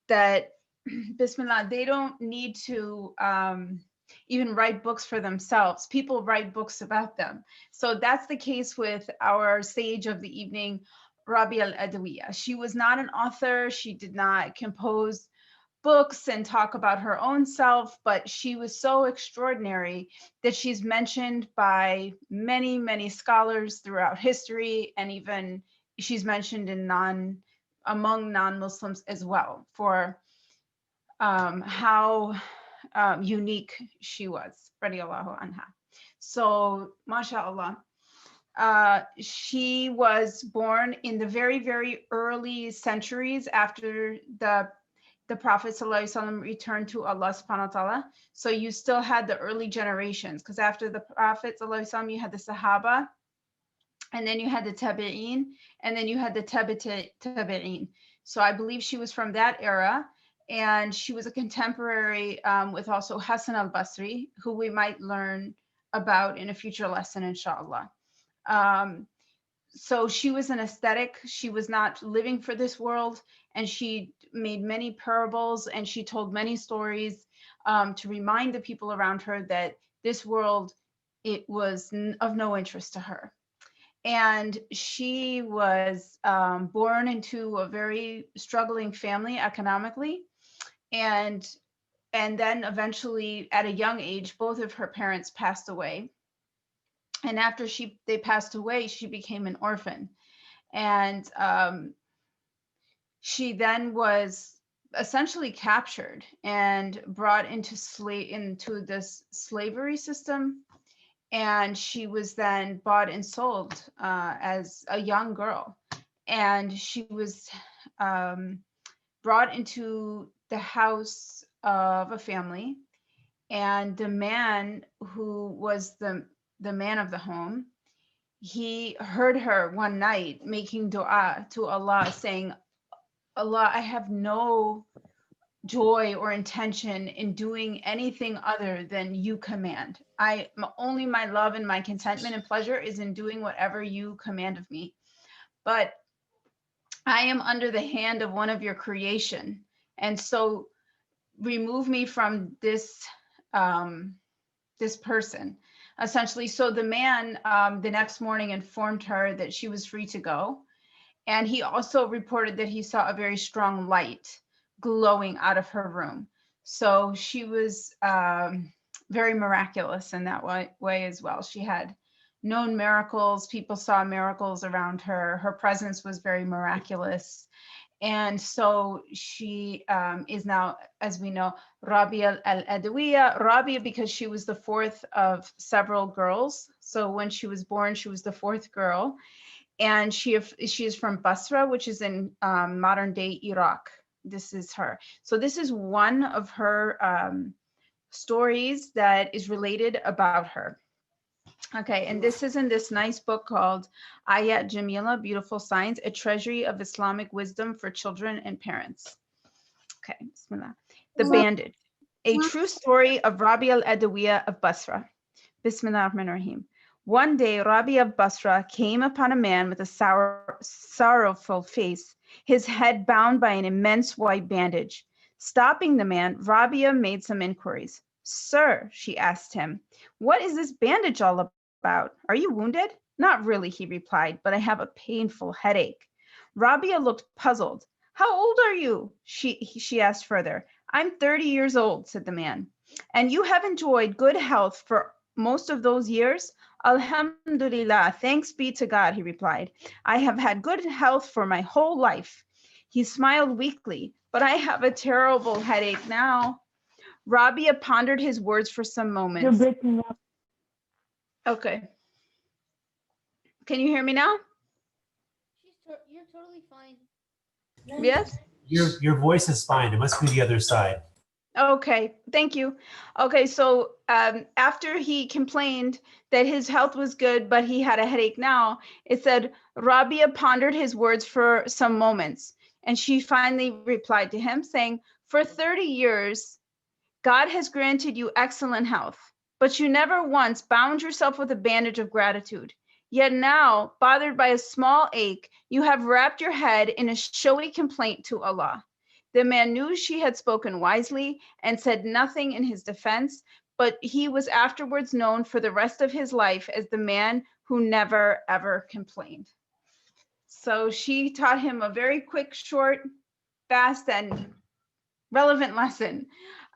that Bismillah, they don't need to even write books for themselves. People write books about them. So that's the case with our sage of the evening, Rabi'a al-Adawiya. She was not an author. She did not compose books and talk about her own self, but she was so extraordinary that she's mentioned by many, many scholars throughout history, and even she's mentioned in among non-Muslims as well for how unique she was, radiallahu anha. So, mashallah. She was born in the very, very early centuries after the Prophet ﷺ returned to Allah subhanahu wa ta'ala. So you still had the early generations, because after the Prophet ﷺ, you had the Sahaba, and then you had the Tabi'een, and then you had the Tabi'een. So I believe she was from that era, and she was a contemporary with also Hassan al-Basri, who we might learn about in a future lesson, inshallah. So she was an aesthetic. She was not living for this world, and she made many parables, and she told many stories to remind the people around her that this world, it was of no interest to her. And she was born into a very struggling family economically, and then eventually at a young age, both of her parents passed away. And after they passed away, she became an orphan. And she then was essentially captured and brought into this slavery system. And she was then bought and sold as a young girl. And she was brought into the house of a family. And the man who was the man of the home, he heard her one night making dua to Allah, saying, Allah, I have no joy or intention in doing anything other than you command. Only my love and my contentment and pleasure is in doing whatever you command of me. But I am under the hand of one of your creation. And so remove me from this person, essentially. So the man the next morning informed her that she was free to go. And he also reported that he saw a very strong light glowing out of her room. So she was very miraculous in that way as well. She had known miracles. People saw miracles around her. Her presence was very miraculous. And so she is now, as we know, Rabi'a al-Adawiya. Rabi'a because she was the fourth of several girls. So when she was born, she was the fourth girl. And she is from Basra, which is in modern day Iraq. This is her. So this is one of her stories that is related about her. Okay, and this is in this nice book called Ayat Jamila, Beautiful Signs, a treasury of Islamic wisdom for children and parents. Okay, bismillah. The bandage, a true story of Rabi'a al-Adawiya of Basra. Bismillah ar-Rahman ar-Rahim. One day, Rabi'a of Basra came upon a man with a sorrowful face, his head bound by an immense white bandage. Stopping the man, Rabi'a made some inquiries. Sir, she asked him, what is this bandage all about? Are you wounded? Not really, he replied, but I have a painful headache. Rabi'a looked puzzled. How old are you? She asked further. I'm 30 years old, said the man. And you have enjoyed good health for most of those years? Alhamdulillah, thanks be to God, he replied. I have had good health for my whole life. He smiled weakly, but I have a terrible headache now. Rabi'a pondered his words for some moments. You're breaking up. Okay. Can you hear me now? You're totally fine. Yes? Your voice is fine. It must be the other side. Okay, thank you. Okay, so after he complained that his health was good, but he had a headache now, it said, Rabi'a pondered his words for some moments, and she finally replied to him saying, for 30 years, God has granted you excellent health, but you never once bound yourself with a bandage of gratitude. Yet now, bothered by a small ache, you have wrapped your head in a showy complaint to Allah. The man knew she had spoken wisely and said nothing in his defense, but he was afterwards known for the rest of his life as the man who never ever complained. So she taught him a very quick, short, fast, and relevant lesson.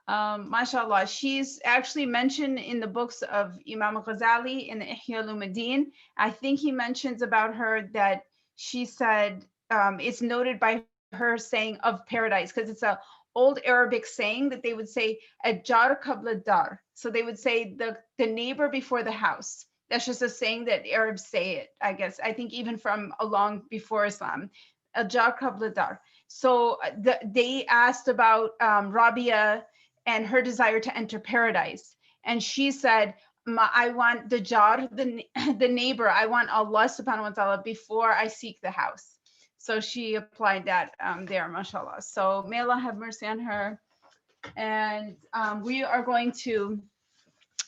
MashaAllah, she's actually mentioned in the books of Imam Ghazali in the Ihya Ulumuddin. I think he mentions about her that she said, it's noted by her saying of paradise, because it's a old Arabic saying that they would say "Ajar qabla dar." So they would say the neighbor before the house. That's just a saying that Arabs say it, I guess. I think even from a long before Islam, Ajar qabla dar. So they asked about Rabi'a and her desire to enter paradise. And she said, I want the jar, the neighbor, I want Allah subhanahu wa ta'ala before I seek the house. So she applied that there, mashallah. So may Allah have mercy on her. And we are going to,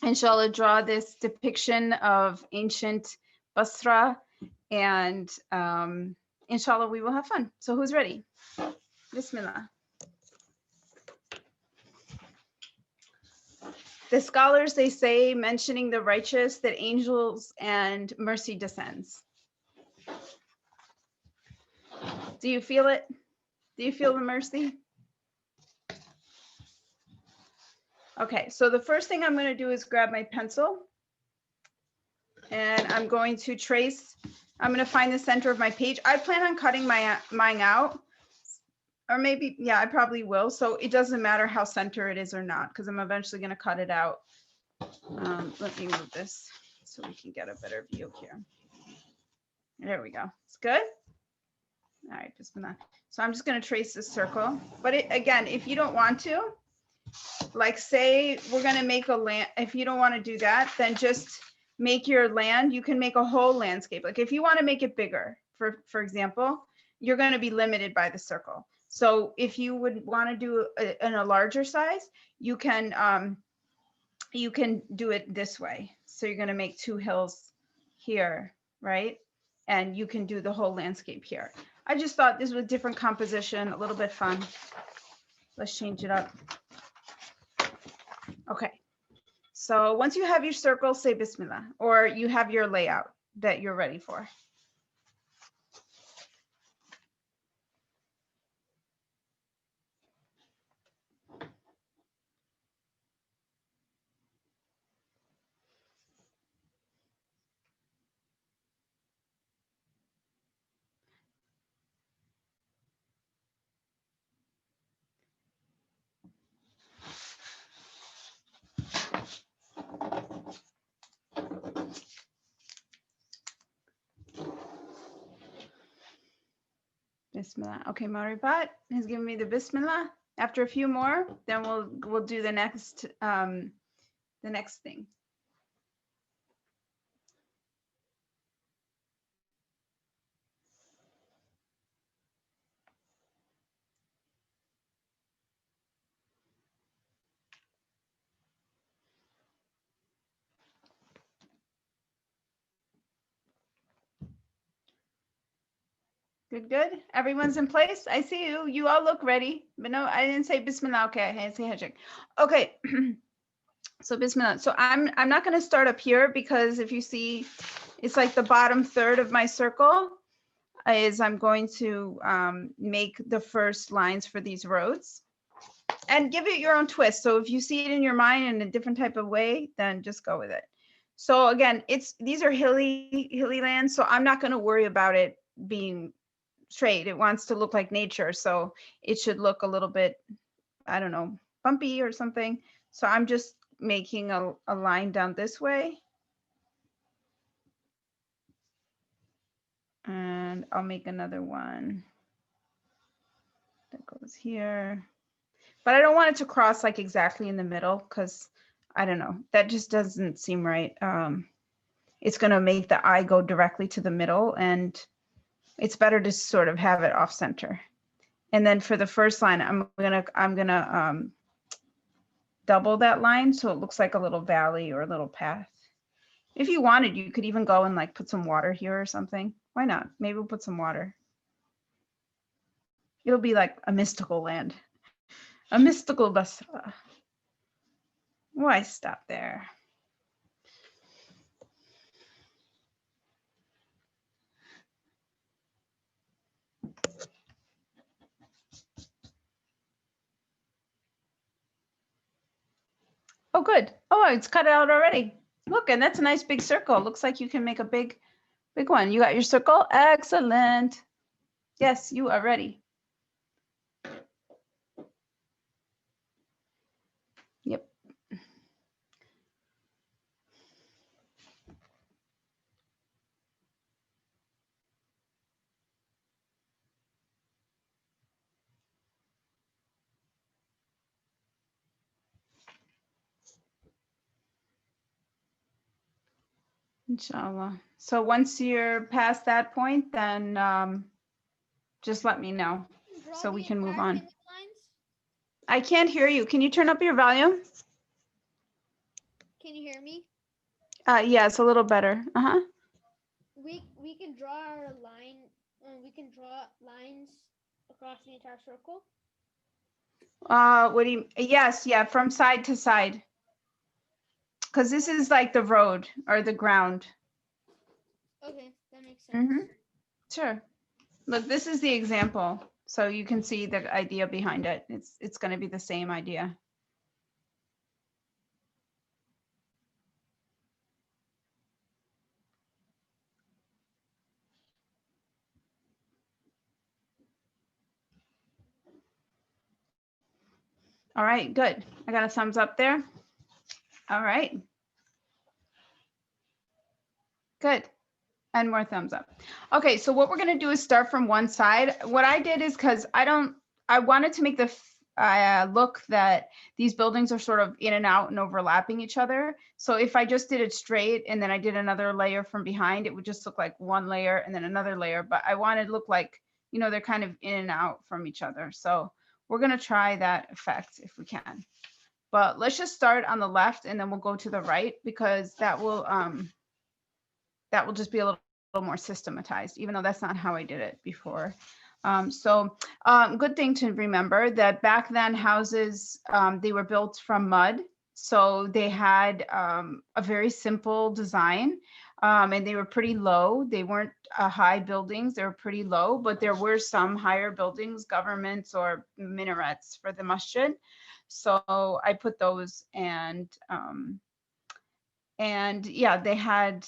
inshallah, draw this depiction of ancient Basra, and inshallah, we will have fun. So who's ready? Bismillah. The scholars, they say, mentioning the righteous, that angels and mercy descends. Do you feel it? Do you feel the mercy? Okay, so the first thing I'm going to do is grab my pencil, and I'm going to trace. I'm going to find the center of my page. I plan on cutting mine out, or maybe, yeah, I probably will. So it doesn't matter how center it is or not, because I'm eventually going to cut it out. Let me move this so we can get a better view here. There we go. It's good. All right, so I'm just going to trace this circle. But again, if you don't want to, like say we're going to make a land, if you don't want to do that, then just make your land. You can make a whole landscape. Like if you want to make it bigger, for example, you're going to be limited by the circle. So if you would want to do in a larger size, you can do it this way. So you're going to make two hills here, right? And you can do the whole landscape here. I just thought this was different composition, a little bit fun. Let's change it up. Okay. So once you have your circle, say Bismillah, or you have your layout that you're ready for. Bismillah. Okay, Maribat has given me the Bismillah. After a few more, then we'll do the next thing. Good, good. Everyone's in place. I see you. You all look ready. But no, I didn't say Bismillah. Okay, I didn't say Hajjak. Okay. So Bismillah. So I'm not going to start up here, because if you see, it's like the bottom third of my circle is I'm going to make the first lines for these roads and give it your own twist. So if you see it in your mind in a different type of way, then just go with it. So again, these are hilly lands. So I'm not going to worry about it being straight. It wants to look like nature. So it should look a little bit, I don't know, bumpy or something. So I'm just making a line down this way. And I'll make another one that goes here. But I don't want it to cross like exactly in the middle, because I don't know, that just doesn't seem right. It's going to make the eye go directly to the middle, and it's better to sort of have it off center. And then for the first line, I'm gonna double that line so it looks like a little valley or a little path. If you wanted, you could even go and like put some water here or something. Why not? Maybe we'll put some water. It'll be like a mystical land, a mystical Basra. Why stop there? Oh, good. Oh, it's cut out already. Look, and that's a nice big circle. Looks like you can make a big one. You got your circle? Excellent. Yes, you are ready. Yep. Inshallah. So once you're past that point, then just let me know so we can move on. I can't hear you. Can you turn up your volume? Can you hear me? Yeah, it's a little better. Uh-huh. We can draw our line. We can draw lines across the entire circle. What do you? Yes, yeah, from side to side. Because this is like the road or the ground. Okay, that makes sense. Mm-hmm. Sure. Look, this is the example, so you can see the idea behind it. It's going to be the same idea. All right, good. I got a thumbs up there. All right. Good. And more thumbs up. Okay, so what we're going to do is start from one side. What I did is because I wanted to make the look that these buildings are sort of in and out and overlapping each other. So if I just did it straight and then I did another layer from behind, it would just look like one layer and then another layer. But I wanted to look like, you know, they're kind of in and out from each other. So we're going to try that effect if we can. But let's just start on the left and then we'll go to the right because that will just be a little more systematized, even though that's not how I did it before. Good thing to remember that back then houses, they were built from mud. So they had a very simple design and they were pretty low. They weren't high buildings, they were pretty low, but there were some higher buildings, governments or minarets for the masjid. So I put those and yeah, they had,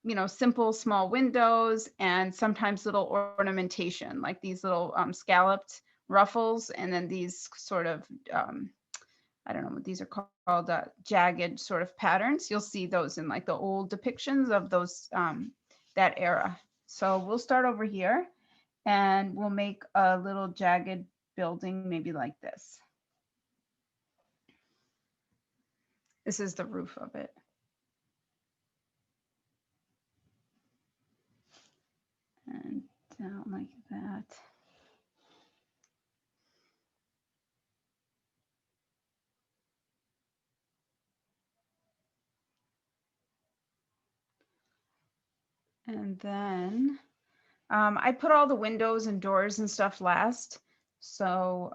you know, simple small windows and sometimes little ornamentation, like these little scalloped ruffles, and then these sort of, I don't know what these are called, jagged sort of patterns. You'll see those in like the old depictions of those, that era. So we'll start over here and we'll make a little jagged building, maybe like this. This is the roof of it. And down like that. And then I put all the windows and doors and stuff last. So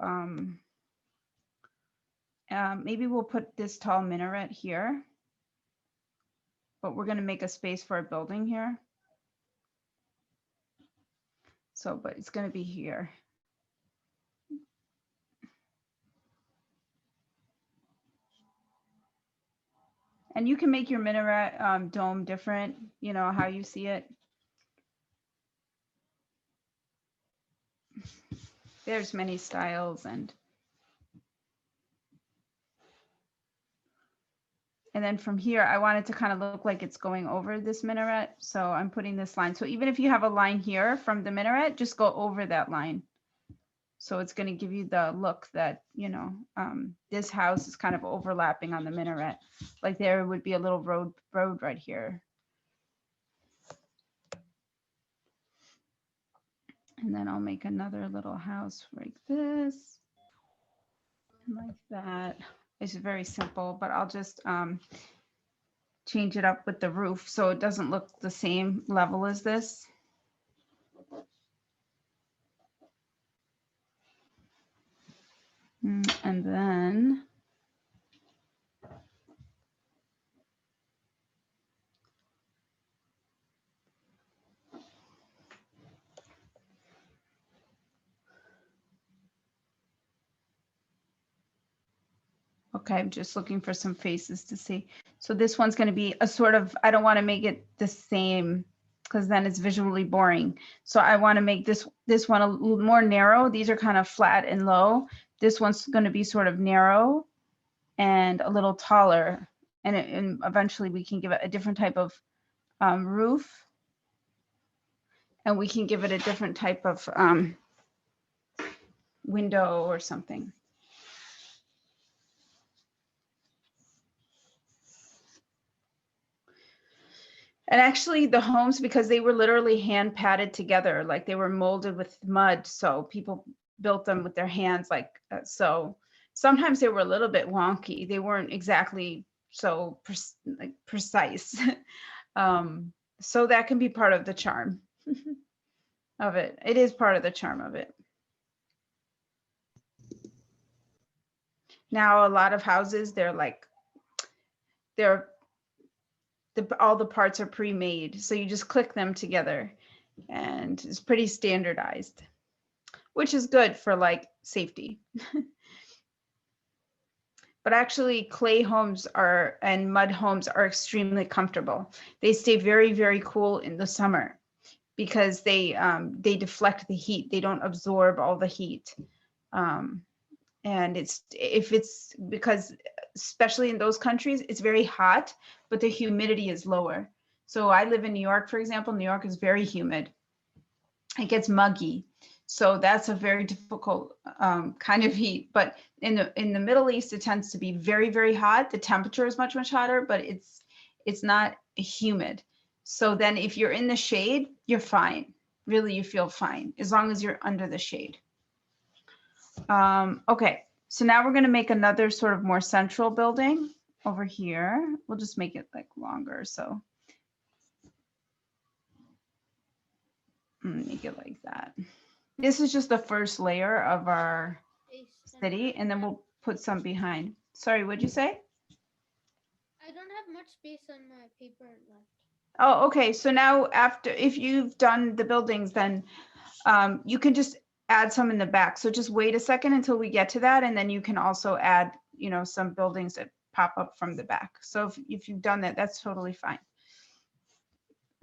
maybe we'll put this tall minaret here, but we're going to make a space for a building here. So, but it's going to be here. And you can make your minaret dome different, you know, how you see it. There's many styles and then from here, I want it to kind of look like it's going over this minaret. So I'm putting this line. So even if you have a line here from the minaret, just go over that line. So it's going to give you the look that, you know, this house is kind of overlapping on the minaret. Like there would be a little road right here. And then I'll make another little house like this. And like that. It's very simple, but I'll just change it up with the roof so it doesn't look the same level as this. And then okay, I'm just looking for some faces to see. So this one's going to be a sort of, I don't want to make it the same because then it's visually boring. So I want to make this one a little more narrow. These are kind of flat and low. This one's going to be sort of narrow and a little taller. And eventually we can give it a different type of roof. And we can give it a different type of window or something. And actually the homes, because they were literally hand patted together, like they were molded with mud. So people built them with their hands like, so sometimes they were a little bit wonky. They weren't exactly so precise. So that can be part of the charm of it. It is part of the charm of it. Now, a lot of houses, all the parts are pre-made. So you just click them together and it's pretty standardized, which is good for like safety. But actually clay homes and mud homes are extremely comfortable. They stay very, very cool in the summer because they deflect the heat. They don't absorb all the heat. And it's because especially in those countries, it's very hot, but the humidity is lower. So I live in New York, for example. New York is very humid. It gets muggy. So that's a very difficult kind of heat. But in the Middle East, it tends to be very, very hot. The temperature is much, much hotter, but it's not humid. So then if you're in the shade, you're fine. Really, you feel fine as long as you're under the shade. Okay, so now we're going to make another sort of more central building over here. We'll just make it like longer. So make it like that. This is just the first layer of our city, and then we'll put some behind. Sorry, what'd you say? I don't have much space on my paper left. Oh, okay. So now if you've done the buildings, then you can just add some in the back. So just wait a second until we get to that. And then you can also add, some buildings that pop up from the back. So if you've done that, that's totally fine.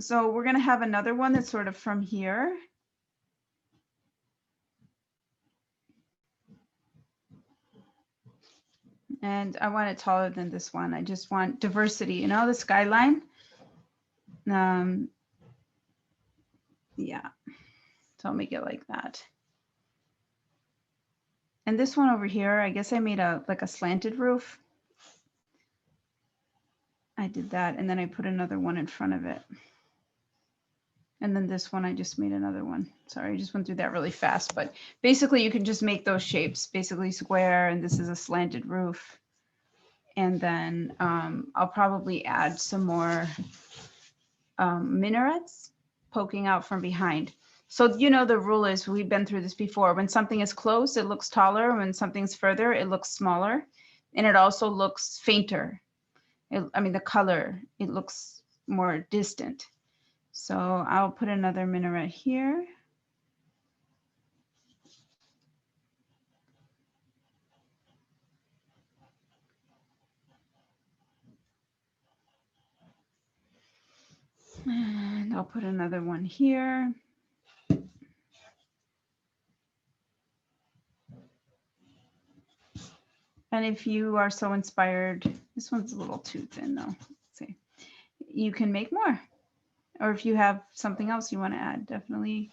So we're going to have another one that's sort of from here. And I want it taller than this one. I just want diversity, the skyline. Yeah, so I'll make it like that. And this one over here, I guess I made like a slanted roof. I did that, and then I put another one in front of it. And then this one, I just made another one. Sorry, I just went through that really fast, but basically you can just make those shapes, basically square, and this is a slanted roof. And then I'll probably add some more minarets poking out from behind. So, the rule is, we've been through this before, when something is close, it looks taller. When something's further, it looks smaller. And it also looks fainter. The color, it looks more distant. So I'll put another minaret here. And I'll put another one here. And if you are so inspired, this one's a little too thin though. Let's see. You can make more. Or if you have something else you want to add, definitely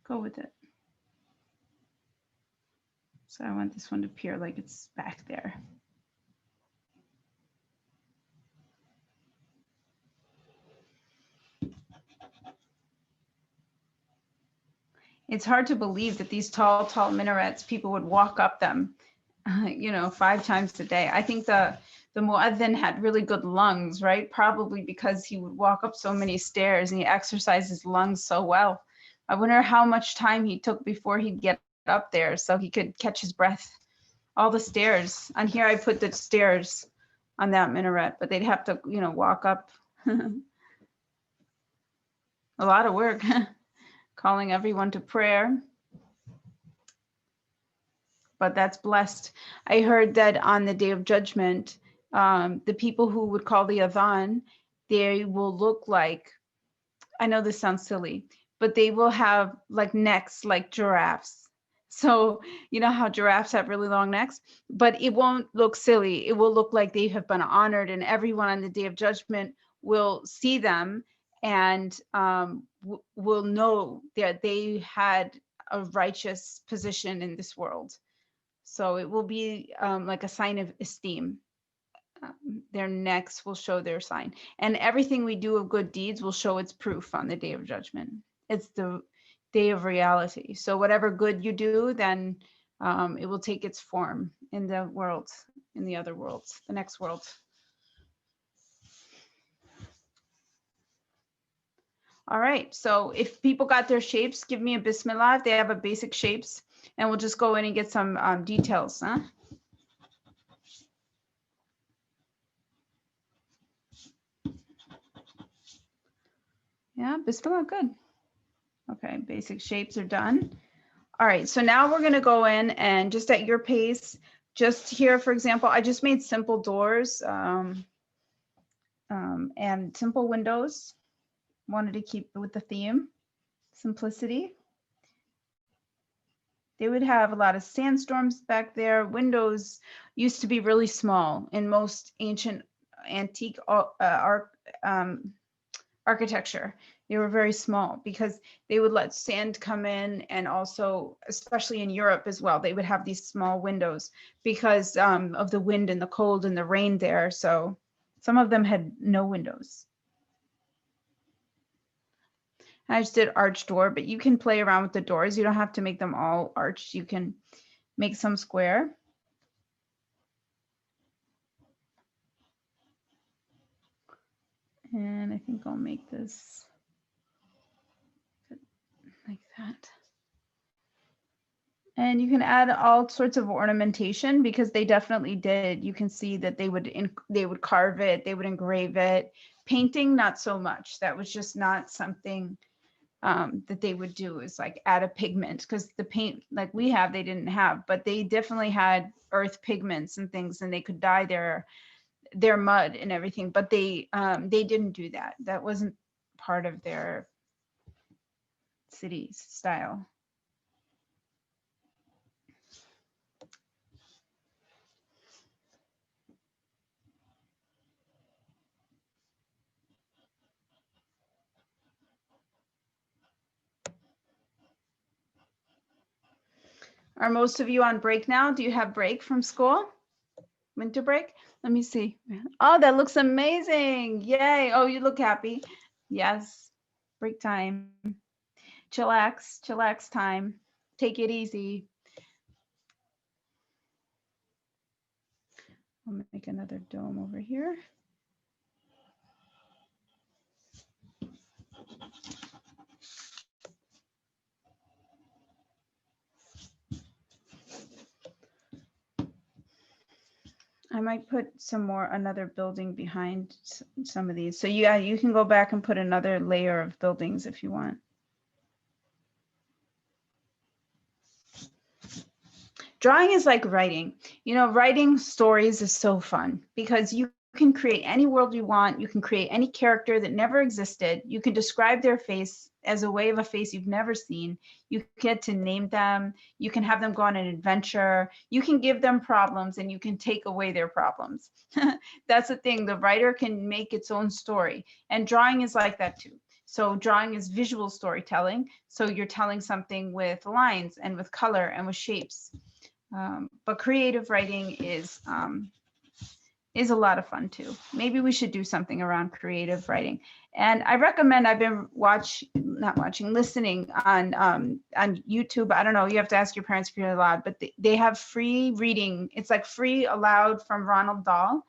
go with it. So I want this one to appear like it's back there. It's hard to believe that these tall, tall minarets, people would walk up them, 5 times a day. I think the muezzin had really good lungs, right? Probably because he would walk up so many stairs and he exercised his lungs so well. I wonder how much time he took before he'd get up there so he could catch his breath. All the stairs. On here I put the stairs on that minaret, but they'd have to, you know, walk up. A lot of work. Calling everyone to prayer. But that's blessed. I heard that on the Day of Judgment, the people who would call the adhan, they will look like, I know this sounds silly, but they will have like necks like giraffes. So you know how giraffes have really long necks, but it won't look silly. It will look like they have been honored, and everyone on the Day of Judgment will see them and will know that they had a righteous position in this world. So it will be like a sign of esteem. Their necks will show their sign. And everything we do of good deeds will show its proof on the Day of Judgment. It's the day of reality. So whatever good you do, then it will take its form in the world, in the other worlds, the next world. All right, so if people got their shapes, give me a bismillah if they have a basic shapes, and we'll just go in and get some details, huh? Yeah, bismillah, good. Okay, basic shapes are done. All right, so now we're gonna go in and just at your pace, just here, for example, I just made simple doors and simple windows. Wanted to keep with the theme, simplicity. They would have a lot of sandstorms back there. Windows used to be really small in most ancient antique architecture. They were very small because they would let sand come in, and also, especially in Europe as well, they would have these small windows because of the wind and the cold and the rain there. So some of them had no windows. I just did arched door, but you can play around with the doors. You don't have to make them all arched. You can make some square. And I think I'll make this like that. And you can add all sorts of ornamentation because they definitely did. You can see that they would carve it, they would engrave it. Painting, not so much. That was just not something that they would do, is like add a pigment, because the paint like we have, they didn't have, but they definitely had earth pigments and things, and they could dye their mud and everything, but they didn't do that. That wasn't part of their city style. Are most of you on break now? Do you have break from school? Winter break? Let me see. Oh, that looks amazing. Yay. Oh, you look happy. Yes. Break time. Chillax time. Take it easy. I'll make another dome over here. I might put another building behind some of these. So yeah, you can go back and put another layer of buildings if you want. Drawing is like writing. You know, writing stories is so fun because you can create any world you want. You can create any character that never existed. You can describe their face as a way of a face you've never seen. You get to name them. You can have them go on an adventure. You can give them problems and you can take away their problems. That's the thing. The writer can make its own story, and drawing is like that too. So drawing is visual storytelling. So you're telling something with lines and with color and with shapes. But creative writing is a lot of fun too. Maybe we should do something around creative writing. And I recommend, I've been listening on YouTube. I don't know, you have to ask your parents if you're allowed, but they have free reading. It's like free aloud from Ronald Dahl.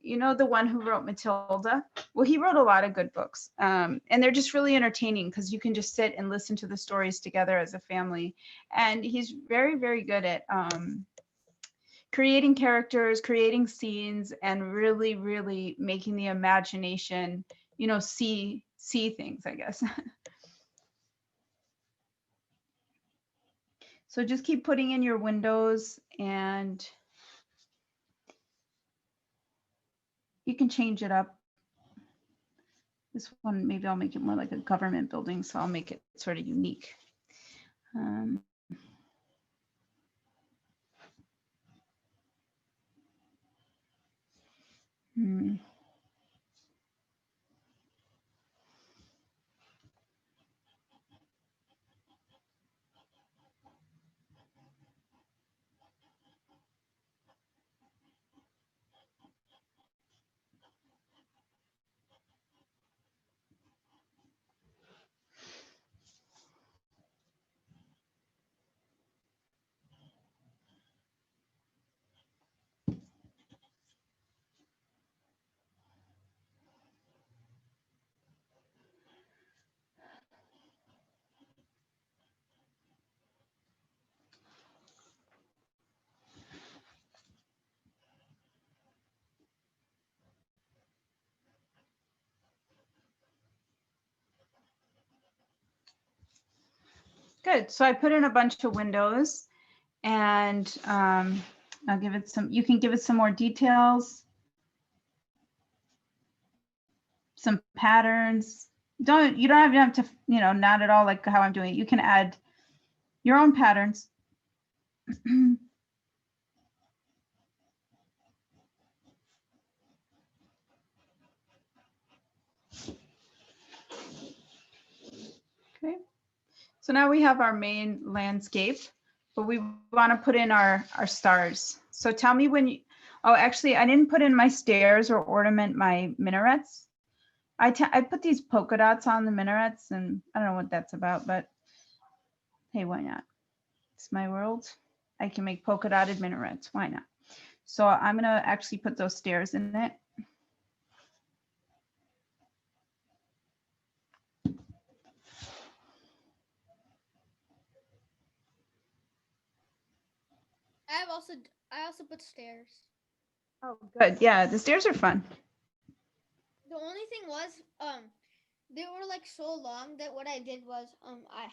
You know, the one who wrote Matilda? Well, he wrote a lot of good books. And they're just really entertaining because you can just sit and listen to the stories together as a family. And he's very, very good at creating characters, creating scenes, and really, really making the imagination, you know, see things, I guess. So just keep putting in your windows, and you can change it up. This one, maybe I'll make it more like a government building, so I'll make it sort of unique. Good. So I put in a bunch of windows, and I'll give it some, you can give it some more details, some patterns. You don't have to, you know, not at all like how I'm doing it. You can add your own patterns. Okay. So now we have our main landscape, but we want to put in our stars. So tell me when you, oh, actually, I didn't put in my stairs or ornament my minarets. I put these polka dots on the minarets, and I don't know what that's about, but hey, why not? It's my world. I can make polka dotted minarets. Why not? So I'm going to actually put those stairs in it. I also put stairs. Oh, good. Yeah, the stairs are fun. The only thing was, they were like so long that what I did was,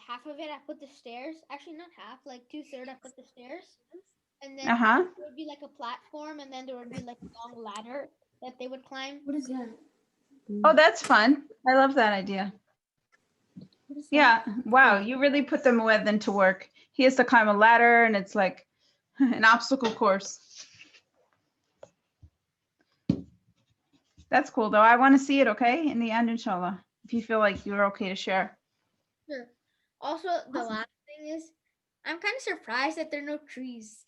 half of it I put the stairs. Actually, not half, like 2/3 I put the stairs, and then there would be like a platform, and then there would be like a long ladder that they would climb. What is that? Oh, that's fun. I love that idea. What is Yeah. Wow. You really put the Muezzin to work. He has to climb a ladder, and it's like an obstacle course. That's cool, though. I want to see it, okay? In the end, inshallah, if you feel like you're okay to share. Sure. Also, the last thing is, I'm kind of surprised that there are no trees.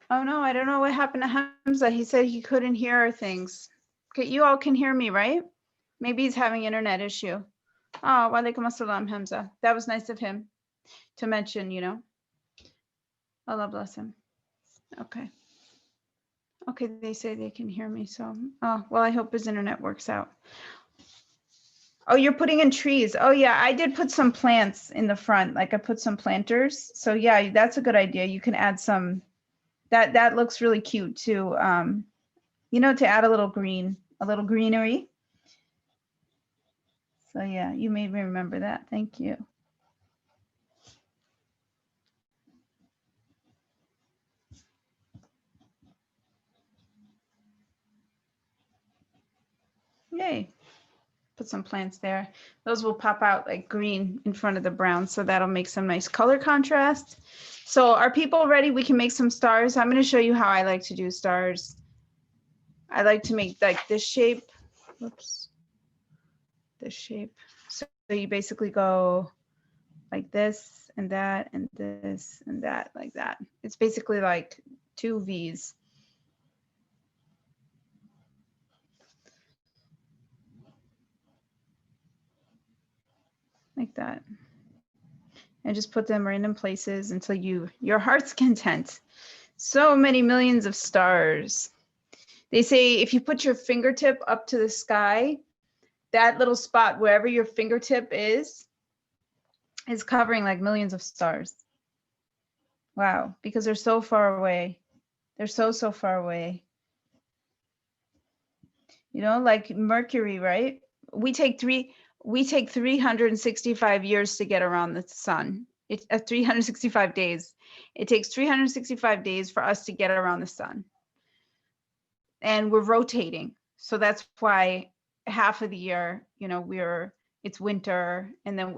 Oh, no, I don't know what happened to Hamza. He said he couldn't hear our things. Okay, you all can hear me, right? Maybe he's having internet issue. Oh, wa alaikum assalam, Hamza. That was nice of him to mention, you know. Allah bless him. Okay. Okay, they say they can hear me, so, oh, well, I hope his internet works out. Oh, you're putting in trees. Oh, yeah, I did put some plants in the front, like I put some planters. So yeah, that's a good idea. You can add some, that looks really cute too. You know, to add a little green, a little greenery. So yeah, you made me remember that. Thank you. Yay. Put some plants there. Those will pop out like green in front of the brown. So that'll make some nice color contrast. So are people ready? We can make some stars. I'm going to show you how I like to do stars. I like to make like this shape. Whoops. This shape. So you basically go like this and that and this and that, like that. It's basically like 2 V's. Like that. And just put them random places until your heart's content. So many millions of stars. They say if you put your fingertip up to the sky, that little spot, wherever your fingertip is covering like millions of stars. Wow, because they're so far away. They're so far away. You know, like Mercury, right? We take 365 years to get around the sun. It's 365 days. It takes 365 days for us to get around the sun. And we're rotating. So that's why half of the year, you know, it's winter, and then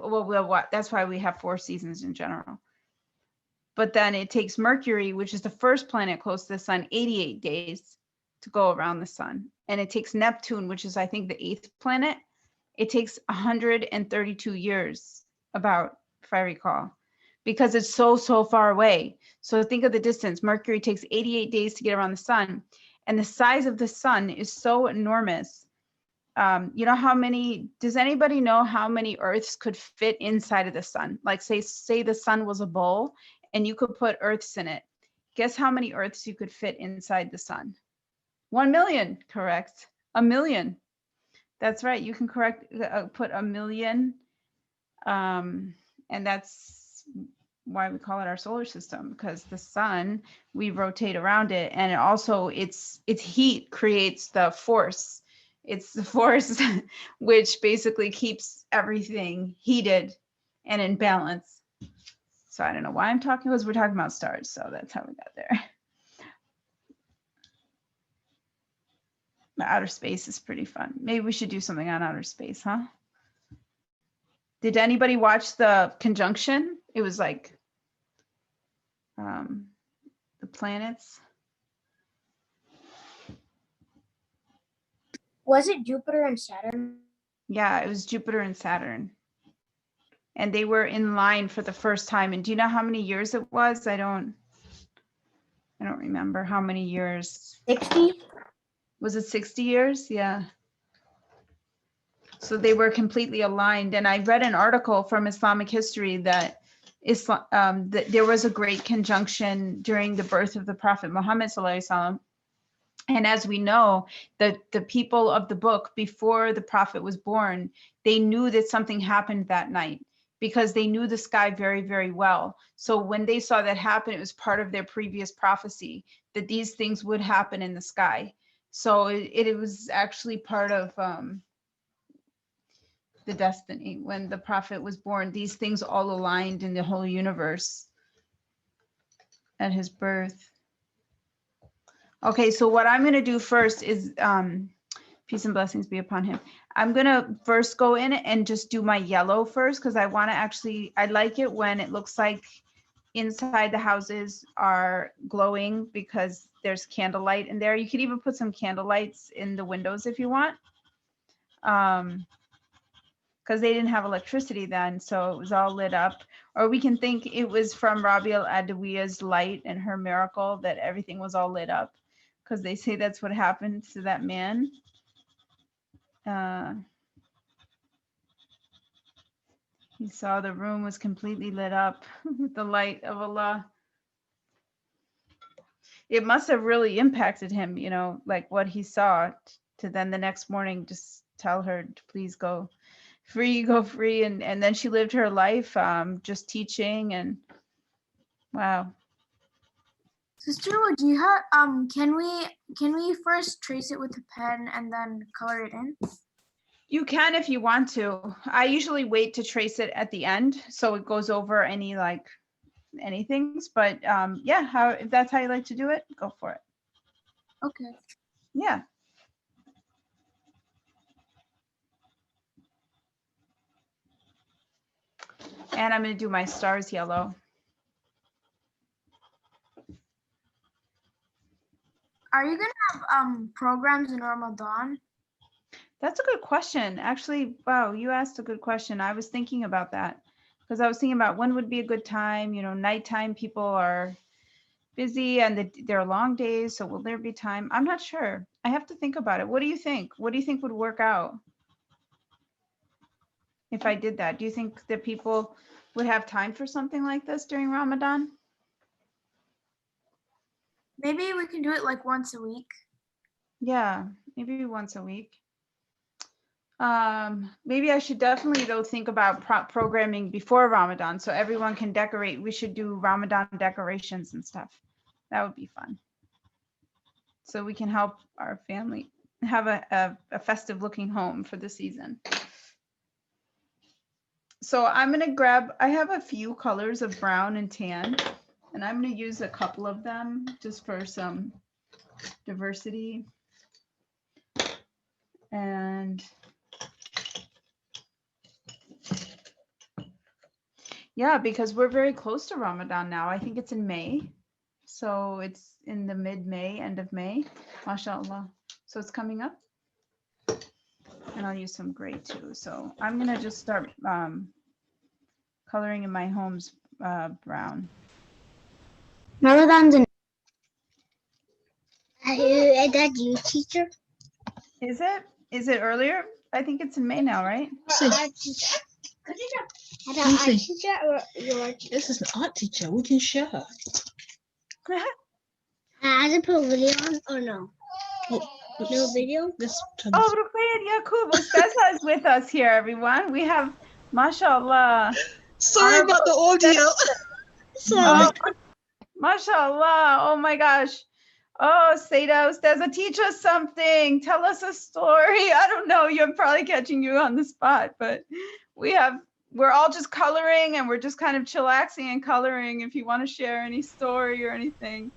that's why we have 4 seasons in general. But then it takes Mercury, which is the first planet close to the sun, 88 days to go around the sun. And it takes Neptune, which is I think the 8th planet. It takes 132 years, about, if I recall, because it's so far away. So think of the distance. Mercury takes 88 days to get around the sun, and the size of the sun is so enormous. You know how many, does anybody know how many Earths could fit inside of the sun? Like say the sun was a bowl and you could put Earths in it. Guess how many Earths you could fit inside the sun? 1 million, correct? 1 million. That's right. You can put 1 million. And that's why we call it our solar system, because the sun, we rotate around it. And it also, its heat creates the force. It's the force which basically keeps everything heated and in balance. So I don't know why I'm talking, because we're talking about stars. So that's how we got there. But outer space is pretty fun. Maybe we should do something on outer space, huh? Did anybody watch the conjunction? It was like the planets. Was it Jupiter and Saturn? Yeah, it was Jupiter and Saturn. And they were in line for the first time. And do you know how many years it was? I don't remember how many years. 60? Was it 60 years? Yeah. So they were completely aligned. And I read an article from Islamic history that that there was a great conjunction during the birth of the Prophet Muhammad sallallahu alaihi wasallam. And as we know, the people of the book, before the Prophet was born, they knew that something happened that night because they knew the sky very, very well. So when they saw that happen, it was part of their previous prophecy that these things would happen in the sky. So it was actually part of the destiny. When the Prophet was born, these things all aligned in the whole universe at his birth. Okay, so what I'm going to do first is peace and blessings be upon him. I'm going to first go in and just do my yellow first, because I want to I like it when it looks like inside the houses are glowing because there's candlelight in there. You could even put some candle lights in the windows if you want. Because they didn't have electricity then, so it was all lit up. Or we can think it was from Rabi'a al-Adawiya's light and her miracle that everything was all lit up, because they say that's what happened to that man. He saw the room was completely lit up with the light of Allah. It must have really impacted him, you know, like what he saw, to then the next morning just tell her to please go free. And then she lived her life just teaching, and wow. Sister, do you have can we first trace it with a pen and then color it in? You can if you want to. I usually wait to trace it at the end so it goes over any things, but yeah, if that's how you like to do it, go for it. Okay. Yeah. And I'm going to do my stars yellow. Are you gonna have programs in Ramadan? That's a good question. Actually, wow, you asked a good question. I was thinking about that, because I was thinking about when would be a good time. You know, nighttime people are busy and they're long days. So will there be time? I'm not sure. I have to think about it. What do you think? What do you think would work out if I did that? Do you think that people would have time for something like this during Ramadan? Maybe we can do it like once a week. Yeah, maybe once a week. Maybe I should definitely though think about programming before Ramadan so everyone can decorate. We should do Ramadan decorations and stuff. That would be fun. So we can help our family have a festive looking home for the season. So I'm gonna grab, I have a few colors of brown and tan, and I'm gonna use a couple of them just for some diversity. And yeah, because we're very close to Ramadan now. I think it's in May. So it's in the mid-May, end of May, mashallah. So it's coming up. And I'll use some gray too. So I'm gonna just start coloring in my home's brown. Ramadan's in. That you teacher? Is it? Is it earlier? I think it's in May now, right? Our teacher. Our teacher or your teacher? This is an art teacher. We can show her. Has it put a video on or no? No video? This Oh, Ruqayyah Yaqub, Ustaza is with us here, everyone. We have, mashallah. Sorry about the audio. Sorry. Oh, mashallah. Oh my gosh. Oh, Sayda, Ustaza, teach us something. Tell us a story. I don't know. You're probably catching you on the spot, but we're all just coloring and we're just kind of chillaxing and coloring. If you want to share any story or anything.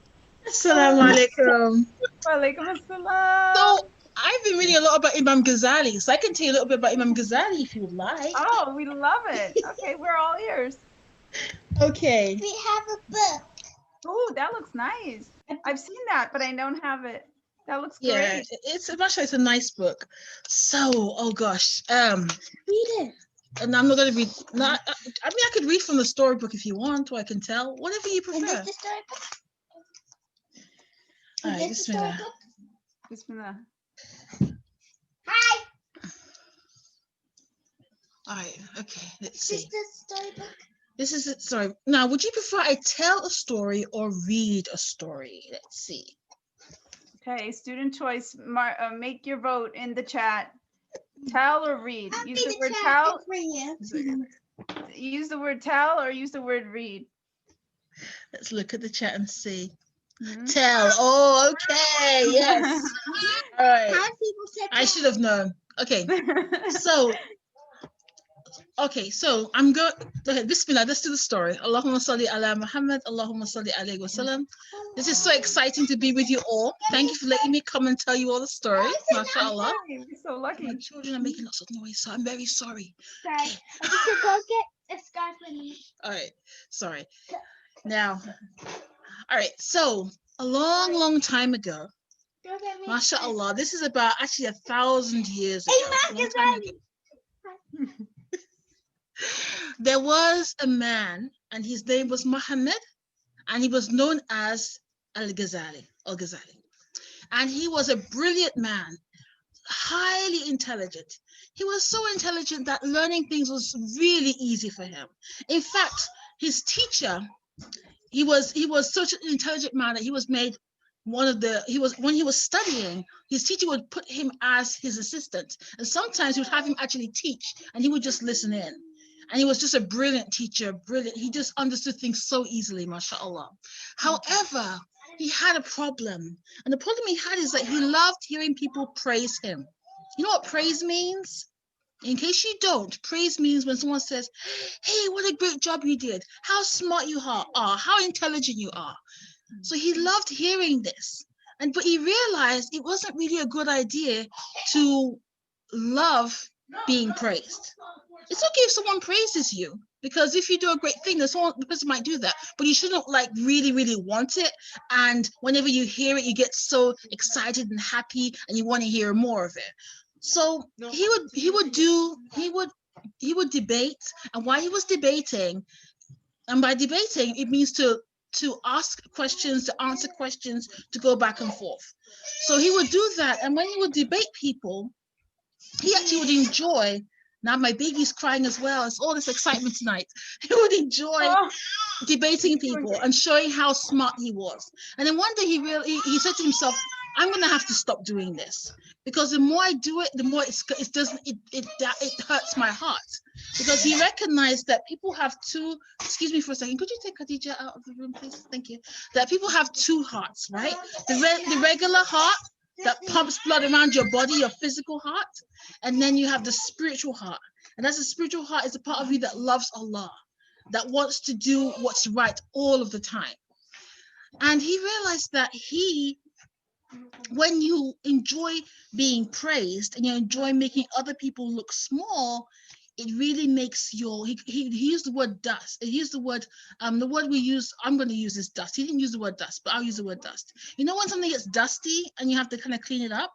Assalamu alaikum. Walaikum assalam. So I've been reading a lot about Imam Ghazali, so I can tell you a little bit about Imam Ghazali if you would like. Oh, we love it. Okay, we're all ears. Okay. We have a book. Oh, that looks nice. I've seen that, but I don't have it. That looks great. Yeah, it's a nice book. So, oh gosh, Read it. and I'm not gonna read. Not, I mean, I could read from the storybook if you want, or I can tell, whatever you Is prefer. this the storybook? All right, Is this the bismillah. storybook? Bismillah. Hi. All right, okay, let's Is this see. the storybook? This is it. Sorry. Now, would you prefer I tell a story or read a story? Let's see. Okay, student choice. Make your vote in the chat. Tell or read. Use the word tell. Use the word tell or use the word read. Let's look at the chat and see. Mhm. Tell. Oh, okay. Yes. All right. How people said I should have known. Okay. So, I'm going. Okay, bismillah. Let's do the story. Allahumma salli ala Muhammad. Allahumma salli alayhi wa sallam. This is so exciting to be with you all. Thank you for letting me come and tell you all the story. MashaAllah. We're so lucky. My children are making lots of noise, so I'm very sorry. Sorry. I should go get a scarf for me. All right. Sorry. Now, all right. So, a long, long time ago, Go get me. MashaAllah, this is about actually 1,000 years ago. a long time ago. There was a man, and his name was Muhammad, and he was known as al-Ghazali. And he was a brilliant man, highly intelligent. He was so intelligent that learning things was really easy for him. In fact, his teacher, he was such an intelligent man that he was made when he was studying, his teacher would put him as his assistant. And sometimes he would have him actually teach, and he would just listen in. And he was just a brilliant teacher, brilliant. He just understood things so easily, mashallah. However, he had a problem. And the problem he had is that he loved hearing people praise him. You know what praise means? In case you don't, praise means when someone says, hey, what a great job you did. How smart you are, how intelligent you are. So he loved hearing this. But he realized it wasn't really a good idea to love being praised. It's okay if someone praises you, because if you do a great thing, the person might do that, but you shouldn't really, really want it. And whenever you hear it, you get so excited and happy and you want to hear more of it. So he would debate, and while he was debating, and by debating, it means to ask questions, to answer questions, to go back and forth. So he would do that, and when he would debate people, he actually would enjoy. Now my baby's crying as well. It's all this excitement tonight. He would enjoy debating people and showing how smart he was. And then one day he said to himself, I'm gonna have to stop doing this, because the more I do it, the more it hurts my heart. Because he recognized that people have two. Excuse me for a second. Could you take Khadija out of the room, please? Thank you. That people have two hearts, right? The regular heart that pumps blood around your body, your physical heart, and then you have the spiritual heart. And that's the spiritual heart is a part of you that loves Allah, that wants to do what's right all of the time. And he realized that when you enjoy being praised and you enjoy making other people look small, it really makes he used the word dust. He used the word we use, I'm going to use is dust. He didn't use the word dust, but I'll use the word dust. You know when something gets dusty and you have to kind of clean it up?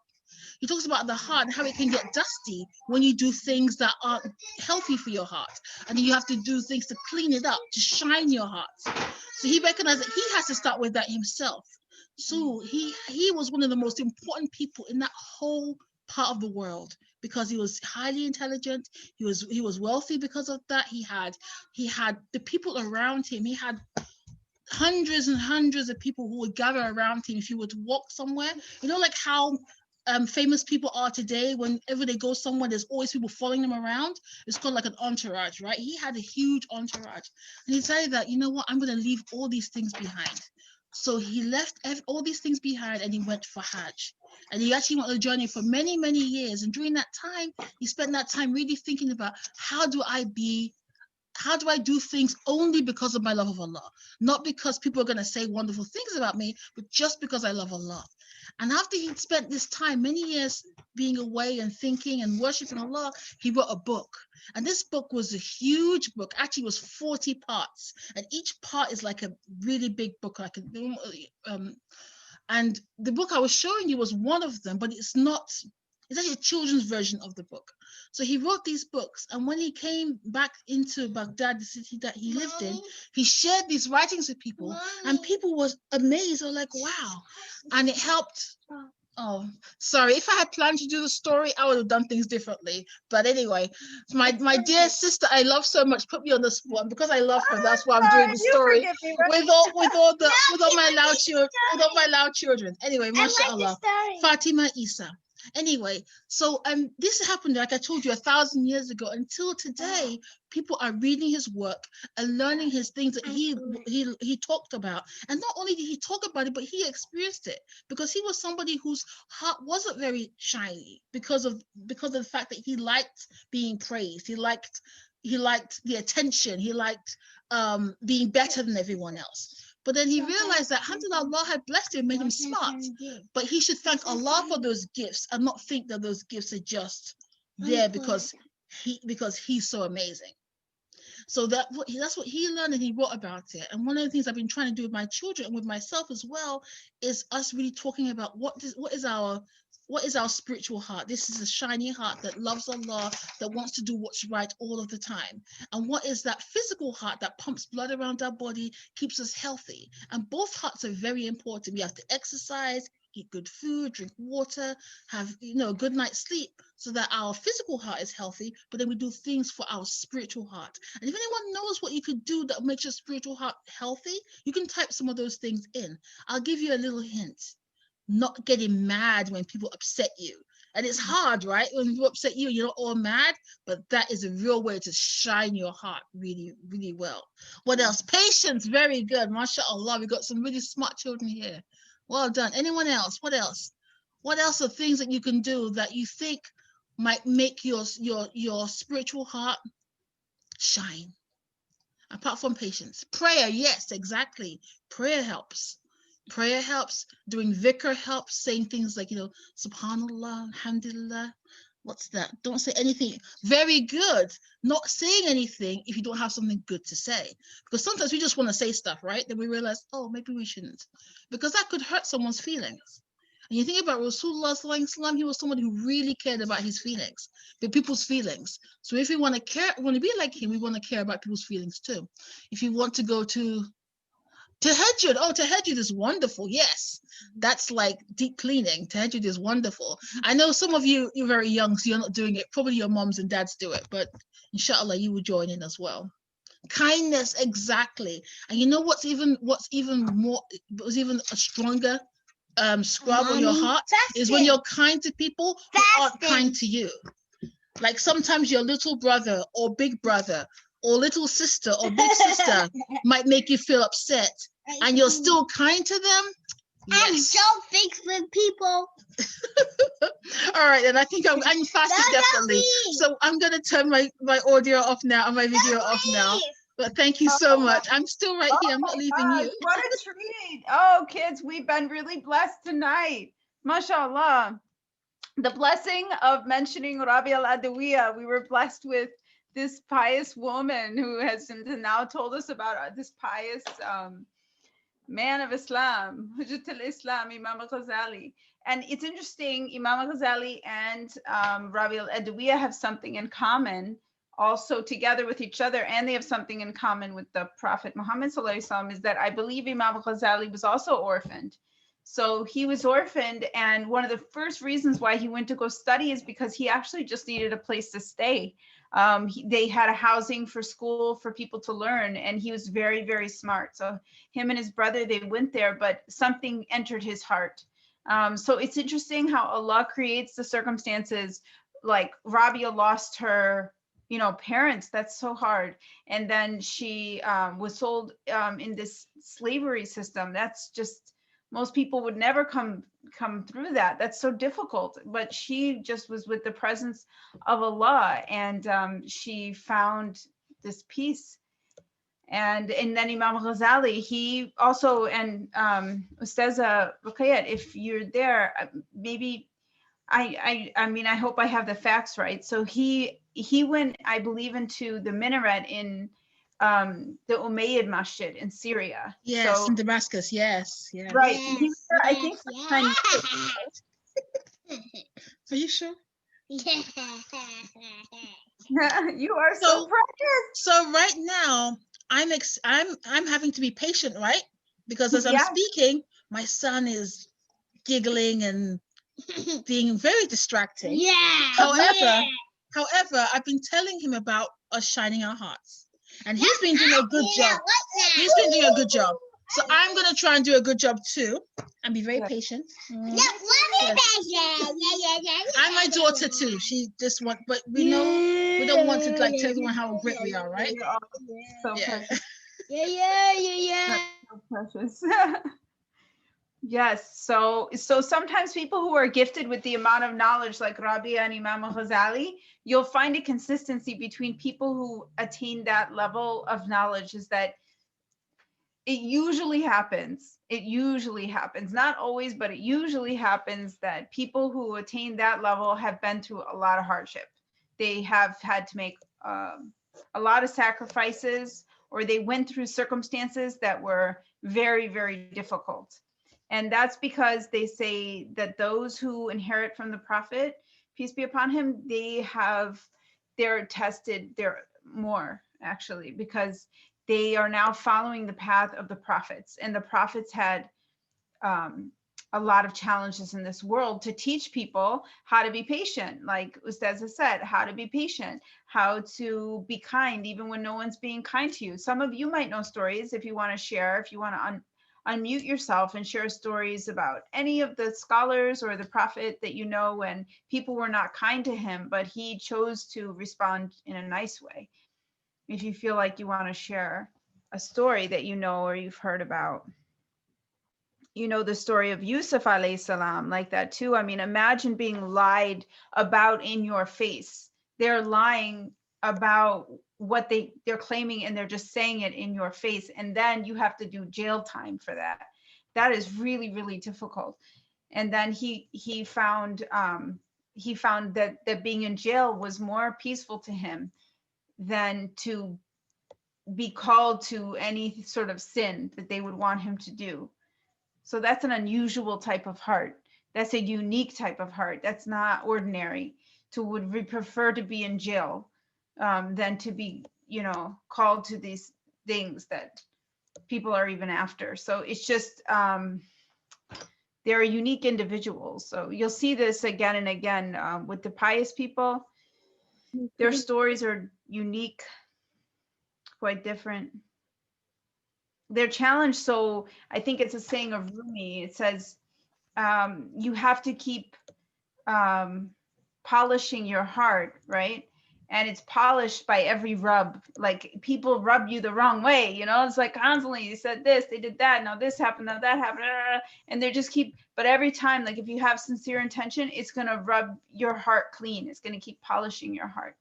He talks about the heart and how it can get dusty when you do things that aren't healthy for your heart. And you have to do things to clean it up, to shine your heart. So he recognized that he has to start with that himself. So he was one of the most important people in that whole part of the world, because he was highly intelligent. He was wealthy because of that. He had the people around him. He had hundreds and hundreds of people who would gather around him if he were to walk somewhere. You know, like how famous people are today. Whenever they go somewhere, there's always people following them around. It's called like an entourage, right? He had a huge entourage, and he decided that, you know what, I'm going to leave all these things behind. So he left all these things behind and he went for Hajj. And he actually went on a journey for many, many years. And during that time, he spent that time really thinking about how do I do things only because of my love of Allah, not because people are going to say wonderful things about me, but just because I love Allah. And after he'd spent this time, many years being away and thinking and worshiping Allah, he wrote a book. And this book was a huge book. Actually, it was 40 parts. And each part is like a really big book. And the book I was showing you was one of them, but it's actually a children's version of the book. So he wrote these books, and when he came back into Baghdad, the city that he lived in, he shared these writings with people, and people was amazed. They were like, wow. And it helped. Oh, sorry. If I had planned to do the story, I would have done things differently. But anyway, my dear sister I love so much put me on the spot. And because I love her, that's why I'm doing the story with all my loud children. Anyway, mashallah. Fatima Isa. Anyway, so this happened, like I told you, 1,000 years ago. Until today, people are reading his work and learning his things that he talked about. And not only did he talk about it, but he experienced it, because he was somebody whose heart wasn't very shiny because of the fact that he liked being praised. He liked the attention. He liked being better than everyone else. But then he realized that Allah had blessed him, made him smart. But he should thank Allah for those gifts and not think that those gifts are just there because he's so amazing. So that's what he learned, and he wrote about it. And one of the things I've been trying to do with my children and with myself as well is us really talking about what is our spiritual heart. This is a shiny heart that loves Allah, that wants to do what's right all of the time. And what is that physical heart that pumps blood around our body, keeps us healthy? And both hearts are very important. We have to exercise, eat good food, drink water, have a good night's sleep, so that our physical heart is healthy, but then we do things for our spiritual heart. And if anyone knows what you could do that makes your spiritual heart healthy, you can type some of those things in. I'll give you a little hint. Not getting mad when people upset you. And it's hard, right? When people upset you, you're not all mad, but that is a real way to shine your heart really, really well. What else? Patience, very good. MashaAllah, we've got some really smart children here. Well done. Anyone else? What else? What else are things that you can do that you think might make your spiritual heart shine? Apart from patience. Prayer, yes, exactly. Prayer helps. Prayer helps. Doing dhikr helps. Saying things like, subhanallah, alhamdulillah. What's that? Don't say anything. Very good. Not saying anything if you don't have something good to say. Because sometimes we just want to say stuff, right? Then we realize, oh, maybe we shouldn't. Because that could hurt someone's feelings. And you think about Rasulullah sallallahu alaihi wasallam, he was someone who really cared about his feelings, people's feelings. So if we want to be like him, we want to care about people's feelings too. If you want to go to Tahajjud, Tahajjud is wonderful. Yes, that's like deep cleaning. Tahajjud is wonderful. I know some of you're very young, so you're not doing it. Probably your moms and dads do it, but inshallah, you will join in as well. Kindness, exactly. And you know what's even a stronger scrub on your heart is when you're kind to people who aren't kind to you. Like sometimes your little brother or big brother or little sister or big sister might make you feel upset, and you're still kind to them. I'm Yes. so big with people. All right, and I think I'm fasting definitely. So I'm gonna turn my audio off now and my video off now. But thank you so much. I'm still right here. I'm not leaving Gosh, you. what a treat. Oh, kids, we've been really blessed tonight. MashaAllah. The blessing of mentioning Rabi'a al-Adawiya, we were blessed with this pious woman who has now told us about this pious man of Islam, Hujjat al-Islam, Imam al-Ghazali. And it's interesting, Imam al-Ghazali and Rabi'a al-Adawiya have something in common also together with each other, and they have something in common with the Prophet Muhammad Sallallahu Alaihi Wasallam, is that I believe Imam al-Ghazali was also orphaned. So he was orphaned, and one of the first reasons why he went to go study is because he actually just needed a place to stay. They had a housing for school for people to learn, and he was very, very smart. So him and his brother, they went there, but something entered his heart. So it's interesting how Allah creates the circumstances. Like Rabi'a lost her, parents. That's so hard. And then she was sold in this slavery system. That's just, most people would never come through that. That's so difficult. But she just was with the presence of Allah, and she found this peace. And then Imam Ghazali, he also, and Ustaza Ruqayyat, if you're there, maybe I mean, I hope I have the facts right. So he went, I believe, into the minaret in the Umayyad Masjid in Syria. Yes, so, in Damascus. Yes, yeah. right. Yes, He was there, I think, yes. Are you sure? you are so So- precious. So right now, I'm having to be patient, right? Because as I'm Yeah. speaking, my son is giggling and being very distracting. Yeah. However, I've been telling him about us shining our hearts, and he's been doing a good job. He's been doing a good job. So I'm gonna try and do a good job too, and be very Yeah. patient. And And my daughter too. She just want, but we don't want to like tell everyone how great we are, right? You're all so Yeah. precious. Yeah. So precious. Yes. So sometimes people who are gifted with the amount of knowledge like Rabi'a and Imam al-Ghazali, you'll find a consistency between people who attain that level of knowledge, is that it usually happens. It usually happens, not always, but it usually happens that people who attain that level have been through a lot of hardship. They have had to make a lot of sacrifices, or they went through circumstances that were very, very difficult. And that's because they say that those who inherit from the Prophet, peace be upon him, they're tested, they're more actually, because they are now following the path of the prophets, and the prophets had a lot of challenges in this world to teach people how to be patient. Like Ustaz said, how to be patient, how to be kind, even when no one's being kind to you. Some of you might know stories, if you want to share, if you want to unmute yourself and share stories about any of the scholars or the prophet that you know when people were not kind to him, but he chose to respond in a nice way. If you feel like you want to share a story that you know or you've heard about. You know the story of Yusuf alayhi salam, like that too. I mean, imagine being lied about in your face. They're lying about what they're claiming, and they're just saying it in your face, and then you have to do jail time for that. That is really, really difficult. And then he found that being in jail was more peaceful to him than to be called to any sort of sin that they would want him to do. So that's an unusual type of heart. That's a unique type of heart. That's not ordinary. Would prefer to be in jail than to be, called to these things that people are even after. So it's just, they're unique individuals. So you'll see this again and again with the pious people. Their stories are unique, quite different. They're challenged. So I think it's a saying of Rumi. It says, you have to keep polishing your heart, right? And it's polished by every rub. Like people rub you the wrong way, you know, it's like constantly you said this, they did that, now this happened, now that happened, and they just keep, but every time, like if you have sincere intention, it's going to rub your heart clean. It's going to keep polishing your heart.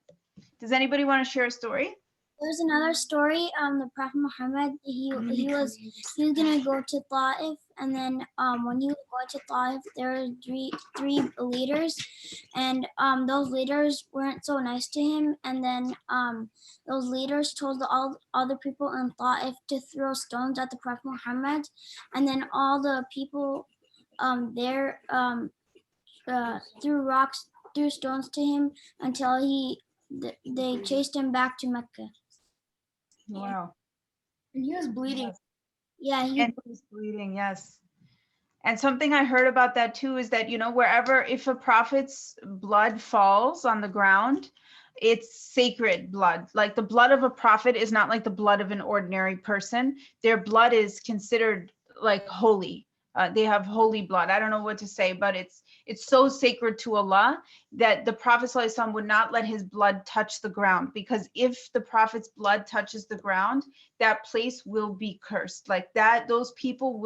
Does anybody want to share a story? There's another story. The Prophet Muhammad, he was gonna go to Ta'if, and then when he was going to Ta'if, there were three leaders, and those leaders weren't so nice to him, and then those leaders told the all other people in Ta'if to throw stones at the Prophet Muhammad, and then all the people there threw stones to him until they chased him back to Mecca. Wow. And he was bleeding. Yeah, And he's bleeding, yes. And something I heard about that too is that, you know, wherever, if a prophet's blood falls on the ground, it's sacred blood. Like the blood of a prophet is not like the blood of an ordinary person. Their blood is considered like holy. They have holy blood. I don't know what to say, but it's so sacred to Allah that the Prophet ﷺ would not let his blood touch the ground, because if the Prophet's blood touches the ground, that place will be cursed. Like that, those people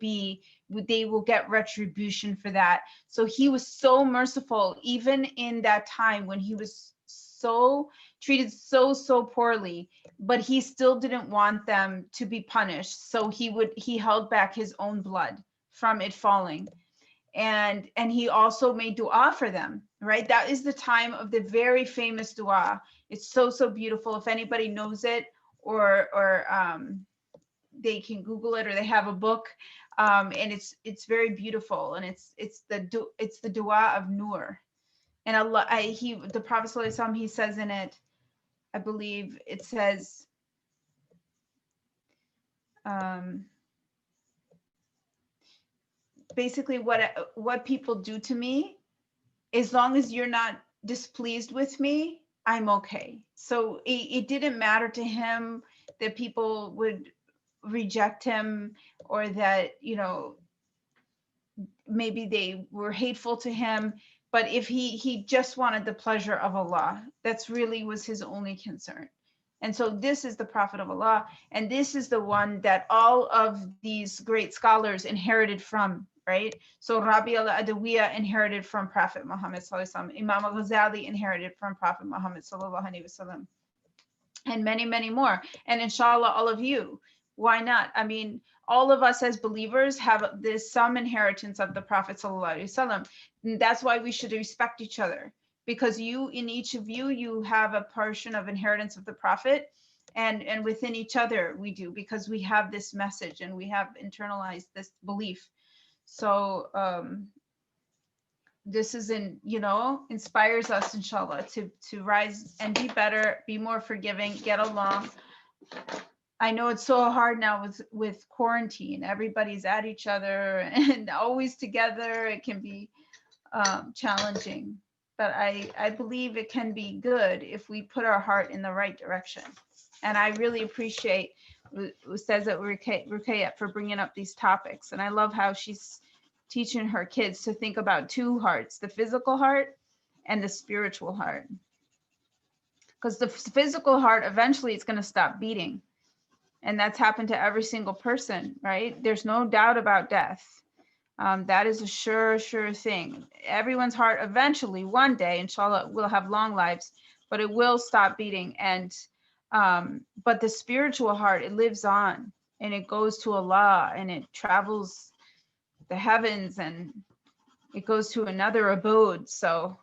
they will get retribution for that. So he was so merciful, even in that time when he was so treated so poorly, but he still didn't want them to be punished. So he held back his own blood from it falling. And he also made dua for them, right? That is the time of the very famous dua. It's so beautiful. If anybody knows it, or they can Google it, or they have a book, and it's very beautiful, and it's the dua of Nur. And Allah, the Prophet ﷺ, he says in it, I believe it says, basically what people do to me, as long as you're not displeased with me, I'm okay. So it didn't matter to him that people would reject him, or that, you know, maybe they were hateful to him, but if he just wanted the pleasure of Allah, that's really was his only concern. And so this is the Prophet of Allah, and this is the one that all of these great scholars inherited from, right? So Rabi'a al-Adawiya inherited from Prophet Muhammad sallallahu alaihi wasallam. Imam al-Ghazali inherited from Prophet Muhammad sallallahu alaihi wasallam, and many more. And inshallah, all of you, why not? I mean, all of us as believers have this some inheritance of the Prophet sallallahu alaihi wasallam. And that's why we should respect each other, because in each of you, you have a portion of inheritance of the Prophet, and within each other we do, because we have this message and we have internalized this belief. So this is inspires us, inshallah, to rise and be better, be more forgiving, get along. I know it's so hard now with quarantine. Everybody's at each other and always together. It can be challenging, but I believe it can be good if we put our heart in the right direction. And I really appreciate Ustazah Ruqayyah for bringing up these topics. And I love how she's teaching her kids to think about two hearts, the physical heart and the spiritual heart. Because the physical heart, eventually it's going to stop beating. And that's happened to every single person, right? There's no doubt about death. That is a sure thing. Everyone's heart eventually, one day, inshallah, will have long lives, but it will stop beating. And but the spiritual heart, it lives on, and it goes to Allah, and it travels the heavens, and it goes to another abode. So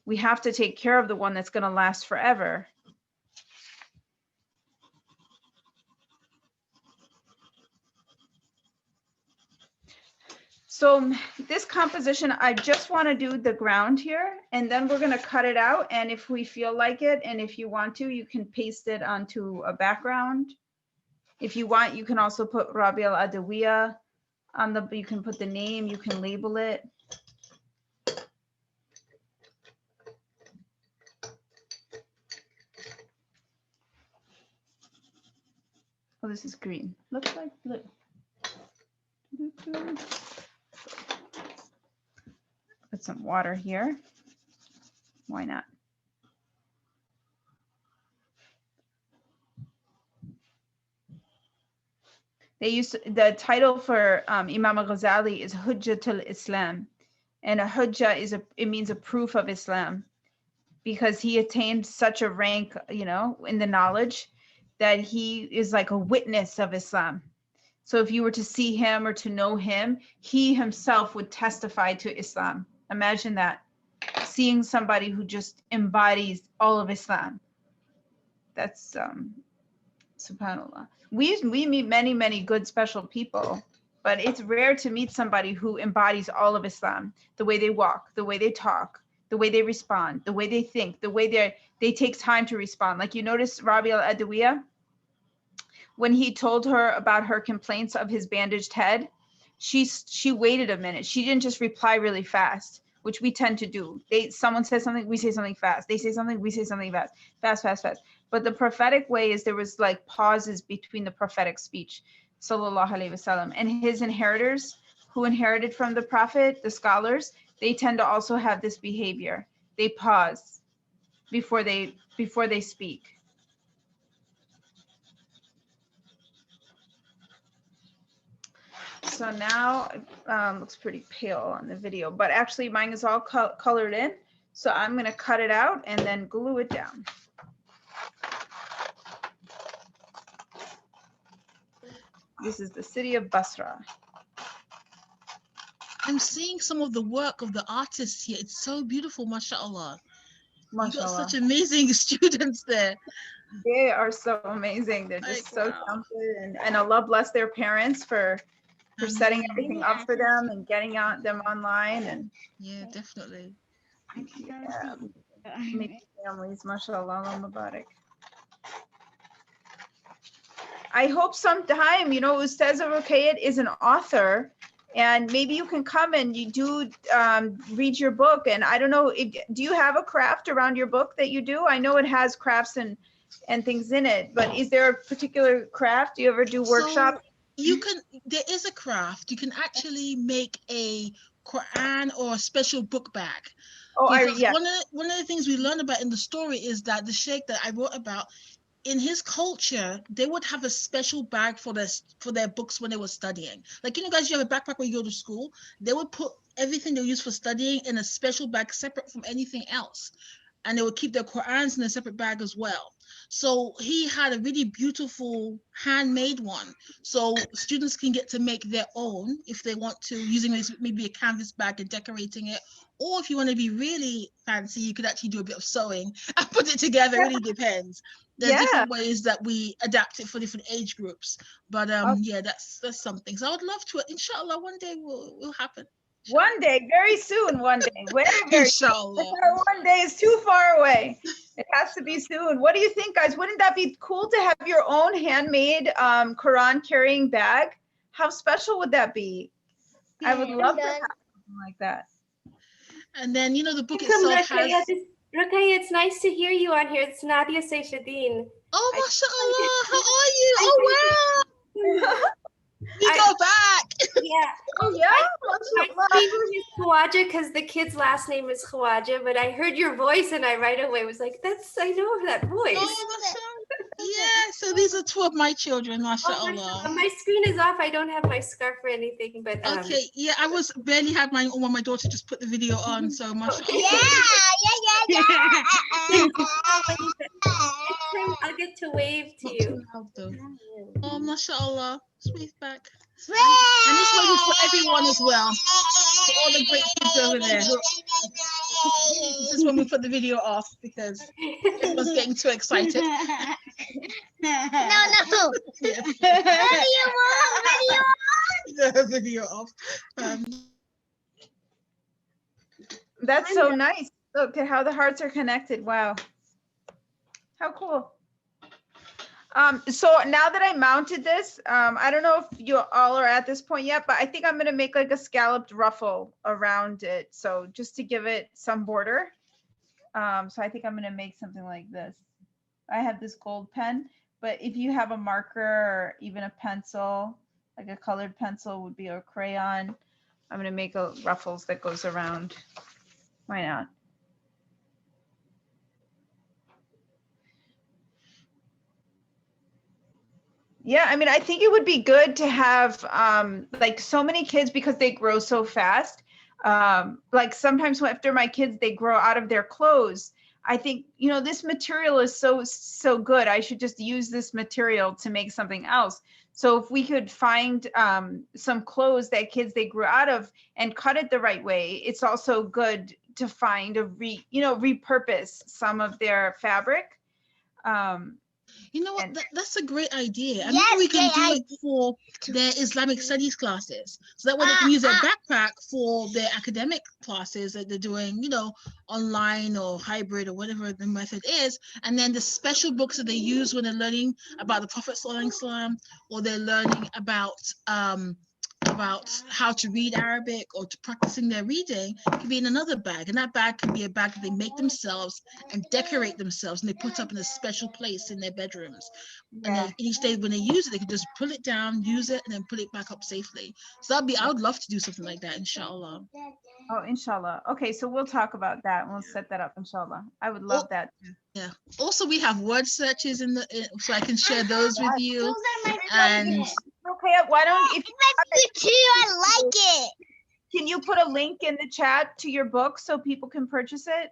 we have to take care of the one that's going to last forever. So this composition, I just want to do the ground here, and then we're going to cut it out. And if we feel like it, and if you want to, you can paste it onto a background. If you want, you can also put Rabi'a al-Adawiya on you can put the name, you can label it. Oh, this is green. Looks like blue. put some water here. Why not? The title for Imam al-Ghazali is Hujjatul Islam, and a hujjah it means a proof of Islam, because he attained such a rank, you know, in the knowledge that he is like a witness of Islam. So if you were to see him or to know him, he himself would testify to Islam. Imagine that, seeing somebody who just embodies all of Islam. That's subhanallah. We meet many good special people, but it's rare to meet somebody who embodies all of Islam. The way they walk, the way they talk, the way they respond, the way they think, the way they take time to respond. Like, you notice Rabi'a al-Adawiya, when he told her about her complaints of his bandaged head, she waited a minute. She didn't just reply really fast, which we tend to do. Someone says something, we say something fast. They say something, we say something fast. But the prophetic way is there was like pauses between the prophetic speech, sallallahu alaihi wasallam. And his inheritors who inherited from the prophet, the scholars, they tend to also have this behavior. They pause before they speak. So now looks pretty pale on the video, but actually mine is all colored in. So I'm gonna cut it out and then glue it down. This is the city of Basra. I'm seeing some of the work of the artists here. It's so beautiful, mashallah. You got MashaAllah. such amazing students there. They are so amazing. They're just so talented, and Allah bless their parents for setting everything up for them and getting them online. And yeah, definitely. yeah, make families, mashallah, Allah Mubarak. I hope sometime, you know, Ustaz Ruqayyat is an author, and maybe you can come and you do read your book. And I don't know, do you have a craft around your book that you do? I know it has crafts and things in it, but is there a particular craft? Do you ever do workshops? So there is a craft. You can actually make a Quran or a special book bag. Oh, yeah. One of the things we learn about in the story is that the sheikh that I wrote about, in his culture, they would have a special bag for their books when they were studying. Like, you know, guys, you have a backpack when you go to school. They would put everything they use for studying in a special bag separate from anything else. And they would keep their Qurans in a separate bag as well. So he had a really beautiful handmade one. So students can get to make their own if they want to, using maybe a canvas bag and decorating it. Or if you want to be really fancy, you could actually do a bit of sewing and put it together. It really depends. There's different ways that we adapt it for different age groups. But yeah, that's something. So I would love to, inshallah, one day will happen. One day, very soon, one day. Very inshallah. One day is too far away. It has to be soon. What do you think, guys? Wouldn't that be cool to have your own handmade Quran carrying bag? How special would that be? I would love to have something like that. And then, you know, the book itself has... Ruqayyah, it's nice to hear you on here. It's Nadia Seychadine. Oh, mashallah. How are you? Oh, wow. We go back. Yeah. Oh, yeah. My name is Khawaja because the kid's last name is Khawaja, but I heard your voice and I right away was like, I know that voice. Oh, yeah, so these are two of my children, mashallah. My screen is off. I don't have my scarf or anything, but okay, yeah, I was barely had mine on when my daughter just put the video on, so mashallah. Yeah. I'll get to wave to you. Oh, mashallah. Sweet back. And this one is for everyone as well. For all the great kids over there. This is when we put the video off because everyone's getting too excited. No. Yeah. Video off. That's so nice. Look at how the hearts are connected. Wow. How cool. So now that I mounted this, I don't know if you all are at this point yet, but I think I'm going to make like a scalloped ruffle around it. So just to give it some border. So I think I'm going to make something like this. I have this gold pen, but if you have a marker or even a pencil, like a colored pencil would be, or crayon, I'm going to make a ruffles that goes around Why not? Yeah, I mean, I think it would be good to have like so many kids because they grow so fast. Like sometimes after my kids, they grow out of their clothes. I think, you know, this material is so good. I should just use this material to make something else. So if we could find some clothes that kids they grew out of and cut it the right way, it's also good to find repurpose some of their fabric. You know what? And- That's a great idea. And Yes, maybe we can great do it for their Islamic studies classes. So that way they can use their backpack for their academic classes that they're doing, you know, online or hybrid or whatever the method is. And then the special books that they use when they're learning about the Prophet ﷺ, or they're learning about how to read Arabic or to practicing their reading can be in another bag. And that bag can be a bag that they make themselves and decorate themselves, and they put up in a special place in their bedrooms. And Yeah. then each day when they use it, they can just pull it down, use it, and then put it back up safely. So I would love to do something like that, inshallah. Oh, inshallah. Okay, so we'll talk about that and we'll set that up, inshallah. I would love that too. Yeah. Also, we have word searches so I can share those with you. Those are my And Okay, why don't if favorite too. I like it. can you put a link in the chat to your book so people can purchase it?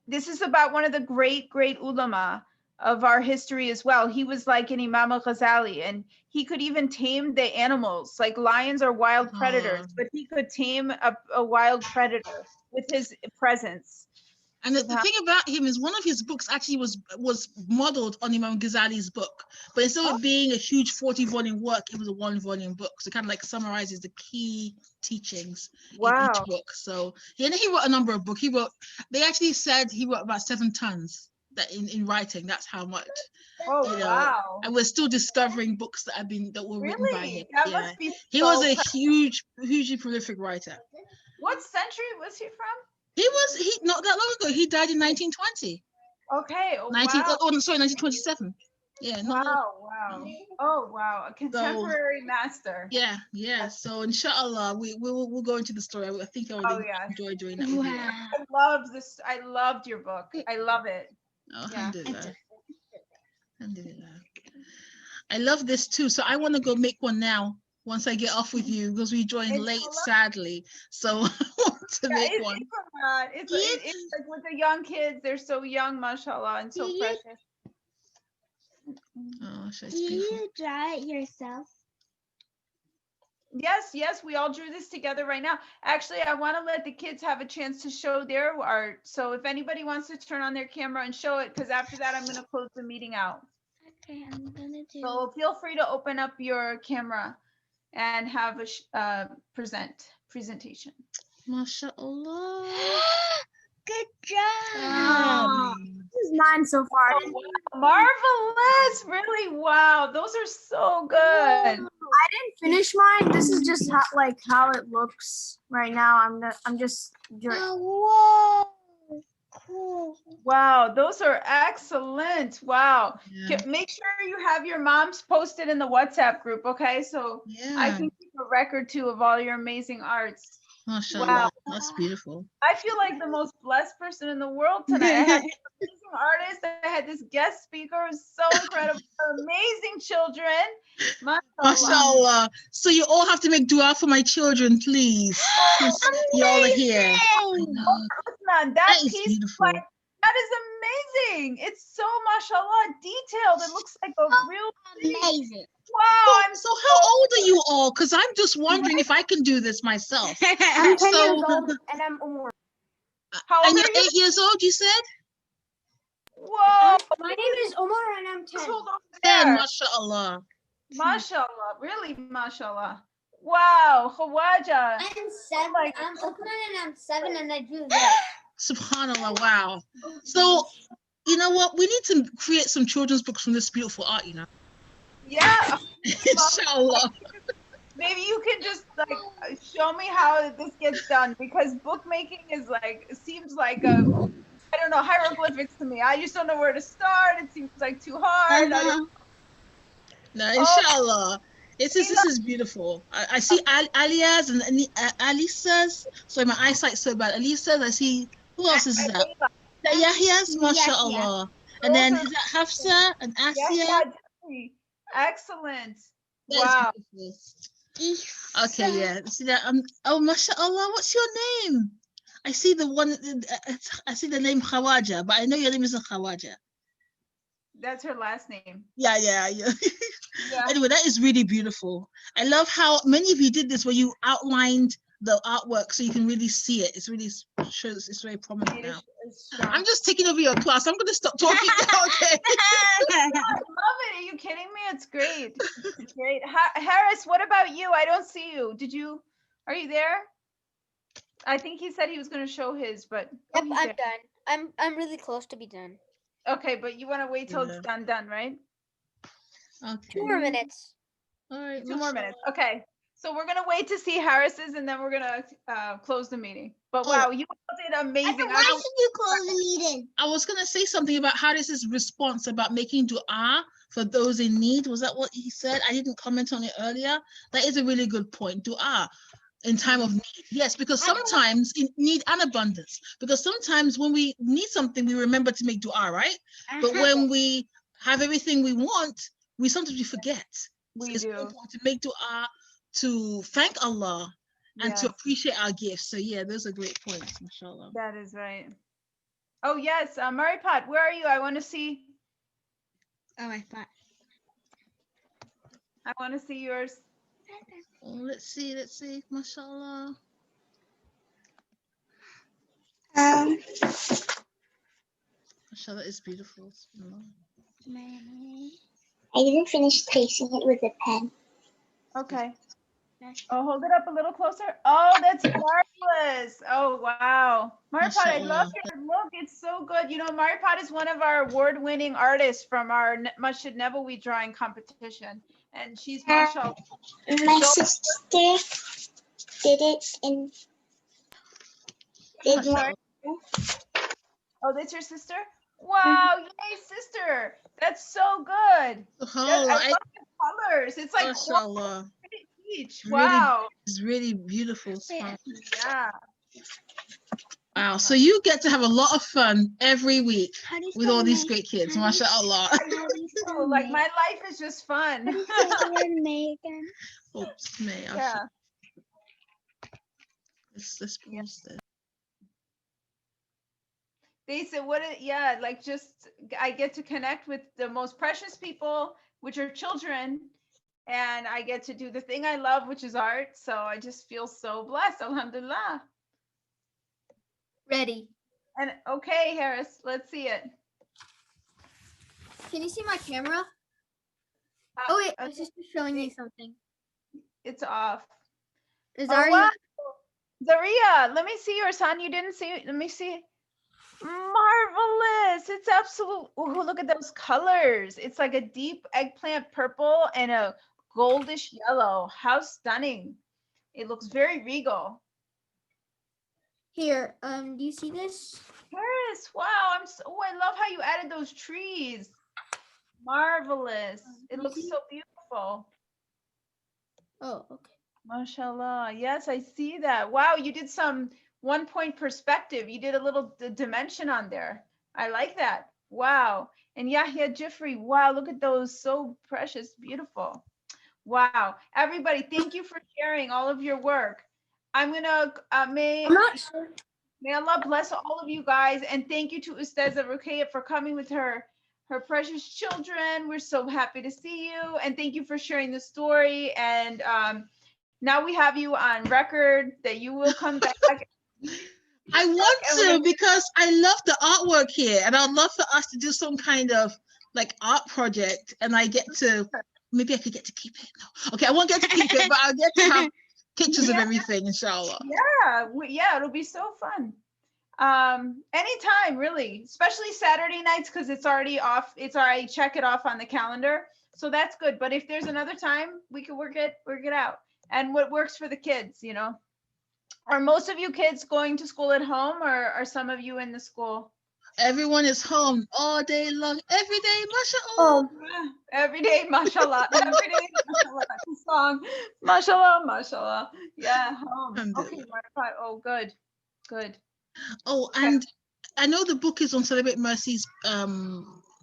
This is about one of the great ulama of our history as well. He was like an Imam al-Ghazali, and he could even tame the animals. Like lions are wild predators, but he could tame a wild predator with his presence. And the thing about him is one of his books actually was modeled on Imam Ghazali's book, but instead of being a huge 40-volume work, it was a 1-volume book. So it kind of like summarizes the key teachings in each book. So and he wrote a number of books. They actually said he wrote about 7 tons that in writing. That's how much. Oh, You know, wow. and we're still discovering books that were written by him. That Yeah. must be He so was a hugely prolific writer. What century was he from? He not that long ago. He died in 1920. Okay. Oh, 1927. Yeah. Wow. Oh, wow. A contemporary master. Yeah. So inshallah, we'll go into the story. I think I would enjoy doing that with you. I love this. I loved your book. I love it. Alhamdulillah. Alhamdulillah. I love this too. So I want to go make one now once I get off with you, because we joined late, sadly. So I want to make one. It's like with the young kids, they're so young, mashallah, and so precious. Oh, Do you draw it yourself? Yes, we all drew this together right now. Actually, I want to let the kids have a chance to show their art. So if anybody wants to turn on their camera and show it, because after that, I'm going to close the meeting out. Okay, I'm gonna do. So feel free to open up your camera and have a presentation. MashaAllah. Good job. This is mine so far. Marvelous. Really, wow. Those are so good. I didn't finish mine. This is just how it looks right now. I'm just Whoa. Cool. Wow, those are excellent. Wow. Yeah. Make sure you have your moms posted in the WhatsApp group, okay? So I can keep a record too of all your amazing arts. MashaAllah. Wow. That's beautiful. I feel like the most blessed person in the world tonight. I had this amazing artist. I had this guest speaker. It was so incredible. Amazing children. MashaAllah. So you all have to make dua for my children, please. Since you all are here. Usman, that is piece beautiful. that is amazing. It's so mashallah detailed. It looks like a real Amazing. Wow. So how old are you all? Because I'm just wondering if I can do this myself. I'm 10 So- years old and I'm Umar. How old And are you're you? 8 years old, you said? Whoa. My name is Umar and I'm 10. Hold on 10, there. mashallah. Mashallah. Really, mashallah. Wow. Khawaja. I'm 7. my I'm Uthman and I'm 7 and I do that. Subhanallah, wow. So, you know what? We need to create some children's books from this beautiful art, you know? Yeah. Inshallah. Maybe you can just like show me how this gets done, because bookmaking is like, it seems like I don't know, hieroglyphics to me. I just don't know where to start. It seems like too hard. I don't No, inshallah. This is beautiful. I see Alias and Alisa's. Sorry, my eyesight's so bad. Alisa's. I see. Who else is that? Yahya's, mashallah. And then Those is that Hafsa and Asia? Jeffrey. Excellent. That is Wow. beautiful. Okay, yeah. See that? Oh, mashallah. What's your name? I see the one. I see the name Khawaja, but I know your name isn't Khawaja. That's her last name. Yeah. Yeah. Anyway, that is really beautiful. I love how many of you did this where you outlined the artwork so you can really see it. It's really shows. It's very prominent now. I'm just taking over your class. I'm going to stop talking now. Okay. I love it. Are you kidding me? It's great. It's great. Harris, what about you? I don't see you. Are you there? I think he said he was going to show his, but Yep, I'm done. I'm really close to be done. okay, but you want to wait till it's done, right? Okay. 2 more minutes. All right. 2 more minutes. Okay. So we're going to wait to see Harris's and then we're going to close the meeting. But wow, you all did amazing. Why should you close the meeting? I was going to say something about Harris's response about making dua for those in need. Was that what he said? I didn't comment on it earlier. That is a really good point. Dua in time of need. Yes, because sometimes in need and abundance. Because sometimes when we need something, we remember to make dua, right? But when we have everything we want, we sometimes forget. We it's do. important to make dua, to thank Allah, and to appreciate our gifts. So yeah, those are great points, mashallah. That is right. Oh yes, Maripot, where are you? I want to see. Oh, I thought. I want to see yours. Oh, let's see, mashallah. Mashallah is beautiful. I didn't finish tracing it with a pen. Okay. Oh, hold it up a little closer. Oh, that's marvelous. Oh, wow. Maripot, I love your look. It's so good. You know, Maripot is one of our award-winning artists from our Masjid Nabawi drawing competition. And she's mashallah. My sister did it in... Oh, that's your sister? Wow, yay, sister. That's so good. I love the colors. It's like each. Wow. It's really beautiful. Yeah. Wow. So you get to have a lot of fun every week with all these great kids. MashaAllah. Like my life is just fun. Oops, May. Yeah. Let's pause there. They said, like just, I get to connect with the most precious people, which are children. And I get to do the thing I love, which is art. So I just feel so blessed. Alhamdulillah. Ready. And okay, Harris, let's see it. Can you see my camera? Oh wait, my sister's showing me something. It's off. Is wow. Zaria, let me see yours, son. You didn't see it. Let me see. Marvelous. It's absolute. Oh, look at those colors. It's like a deep eggplant purple and a goldish yellow. How stunning. It looks very regal. Here, do you see this? Harris, wow. I love how you added those trees. Marvelous. It looks so beautiful. Oh, okay. MashaAllah. Yes, I see that. Wow, you did some 1-point perspective. You did a little dimension on there. I like that. Wow. And Yahya Jifri, wow, look at those. So precious, beautiful. Wow. Everybody, thank you for sharing all of your work. I'm gonna, may Allah bless all of you guys. And thank you to Ustaza Ruqayya for coming with her precious children. We're so happy to see you. And thank you for sharing the story. And now we have you on record that you will come back. I want to, because I love the artwork here, and I'd love for us to do some kind of like art project, and I get to, maybe I could get to keep it. No. Okay, I won't get to keep it, but I'll get to have pictures of everything, inshallah. Yeah, it'll be so fun. Anytime, really, especially Saturday nights, because it's already off. It's already check it off on the calendar, so that's good. But if there's another time, we can work it out, and what works for the kids, you know. Are most of you kids going to school at home, or are some of you in the school? Everyone is home all day long, every day, mashallah. Oh, Every day, mashallah. Every day, mashallah. That's the song. Mashallah, mashallah. Yeah, home. Okay, Marfa. Oh, good. Good. Oh, and I know the book is on Celebrate Mercy's.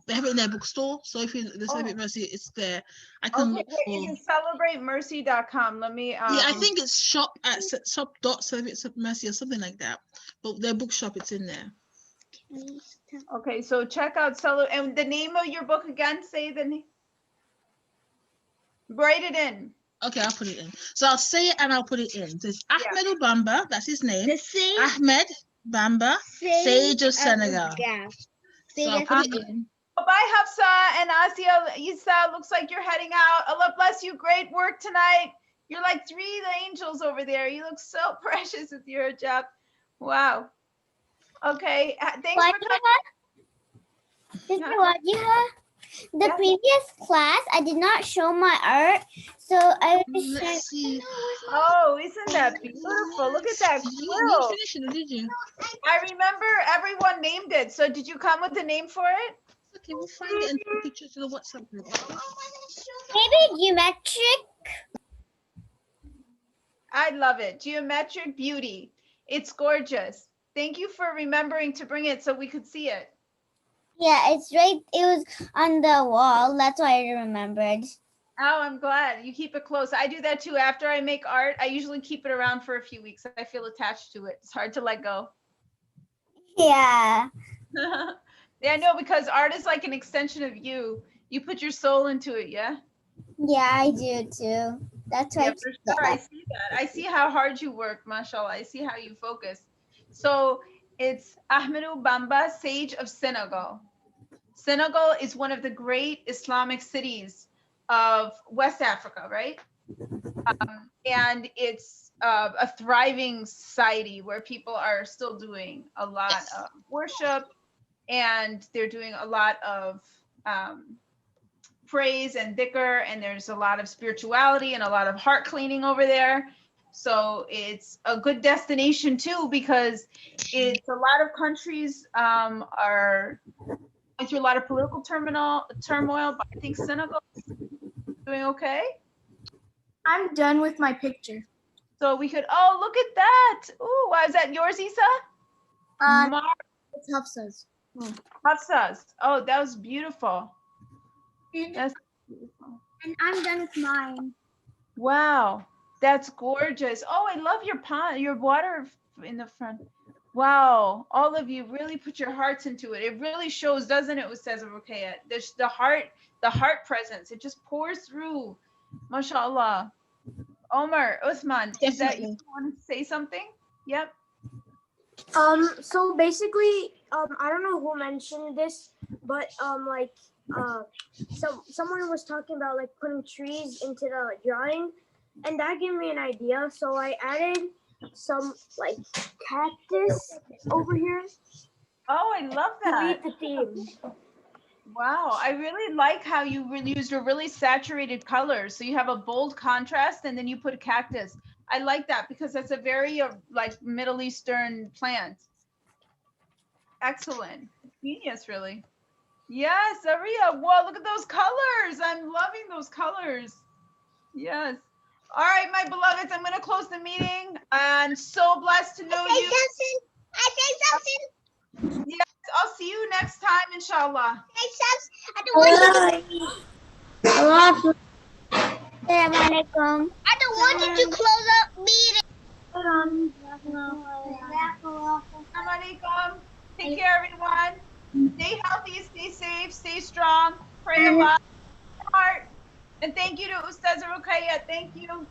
They have it in their bookstore. So if you the Celebrate Mercy, it's there. I can Okay, look wait, for. is it celebratemercy.com? Let me Yeah, I think it's shop.celebrate mercy or something like that. But their bookshop, it's in there. okay, so check out and the name of your book again, say the name. Write it in. Okay, I'll put it in. So I'll say it and I'll put it in. So it's Ahmed Bamba, that's his name. Ahmed Bamba, Sage of Senegal. So I'll put it in. Oh, bye, Hafsa and Asia. Isa, looks like you're heading out. Allah bless you. Great work tonight. You're like 3 angels over there. You look so precious with your hijab. Wow. Okay. Thanks for coming. The previous class, I did not show my art, so I was Let's see. Oh, isn't that beautiful? Look at that Did you quilt. finish it or did you? I remember everyone named it. So did you come with a name for it? Okay, we'll find it and put pictures to the WhatsApp group. maybe geometric. I love it. Geometric beauty. It's gorgeous. Thank you for remembering to bring it so we could see it. Yeah, it's right. It was on the wall. That's why I remembered. Oh, I'm glad. You keep it close. I do that too. After I make art, I usually keep it around for a few weeks. I feel attached to it. It's hard to let go. Yeah. Yeah, no, because art is like an extension of you. You put your soul into it, yeah? Yeah, I do too. That's why. Yeah, for sure. I see that. I see how hard you work, mashallah. I see how you focus. So it's Ahmadou Bamba, Sage of Senegal. Senegal is one of the great Islamic cities of West Africa, right? And it's a thriving society where people are still doing a lot of worship, and they're doing a lot of praise and dhikr, and there's a lot of spirituality and a lot of heart cleaning over there. So it's a good destination too, because it's a lot of countries are going through a lot of political turmoil, but I think Senegal is doing okay. I'm done with my picture. So we could, oh, look at that. Oh, wow, is that yours, Isa? It's Hafsa's. Hafsa's. Oh, that was beautiful. And, That's beautiful. and I'm done with mine. Wow, that's gorgeous. Oh, I love your pond, your water in the front. Wow, all of you really put your hearts into it. It really shows, doesn't it, Ustaz Ruqayyah? There's the heart presence. It just pours through. MashaAllah. Omar, Uthman, is that you want to say something? Yep. So basically, I don't know who mentioned this, but someone was talking about like putting trees into the drawing, and that gave me an idea. So I added some like cactus over here. Oh, I love that. To meet the theme. Wow, I really like how you used a really saturated color. So you have a bold contrast and then you put a cactus. I like that because that's a very like Middle Eastern plant. Excellent. Genius, really. Yes, Aria. Whoa, look at those colors. I'm loving those colors. Yes. All right, my beloveds, I'm going to close the meeting. I'm so blessed to know you. I say something. Yes, I'll see you next time, inshallah. I don't want you to. Assalamualaikum. I don't want you to close up meeting. Assalamualaikum. Take care, everyone. Stay healthy, stay safe, stay strong. Pray a lot. Heart. And thank you to Ustaz Ruqayyah. Thank you.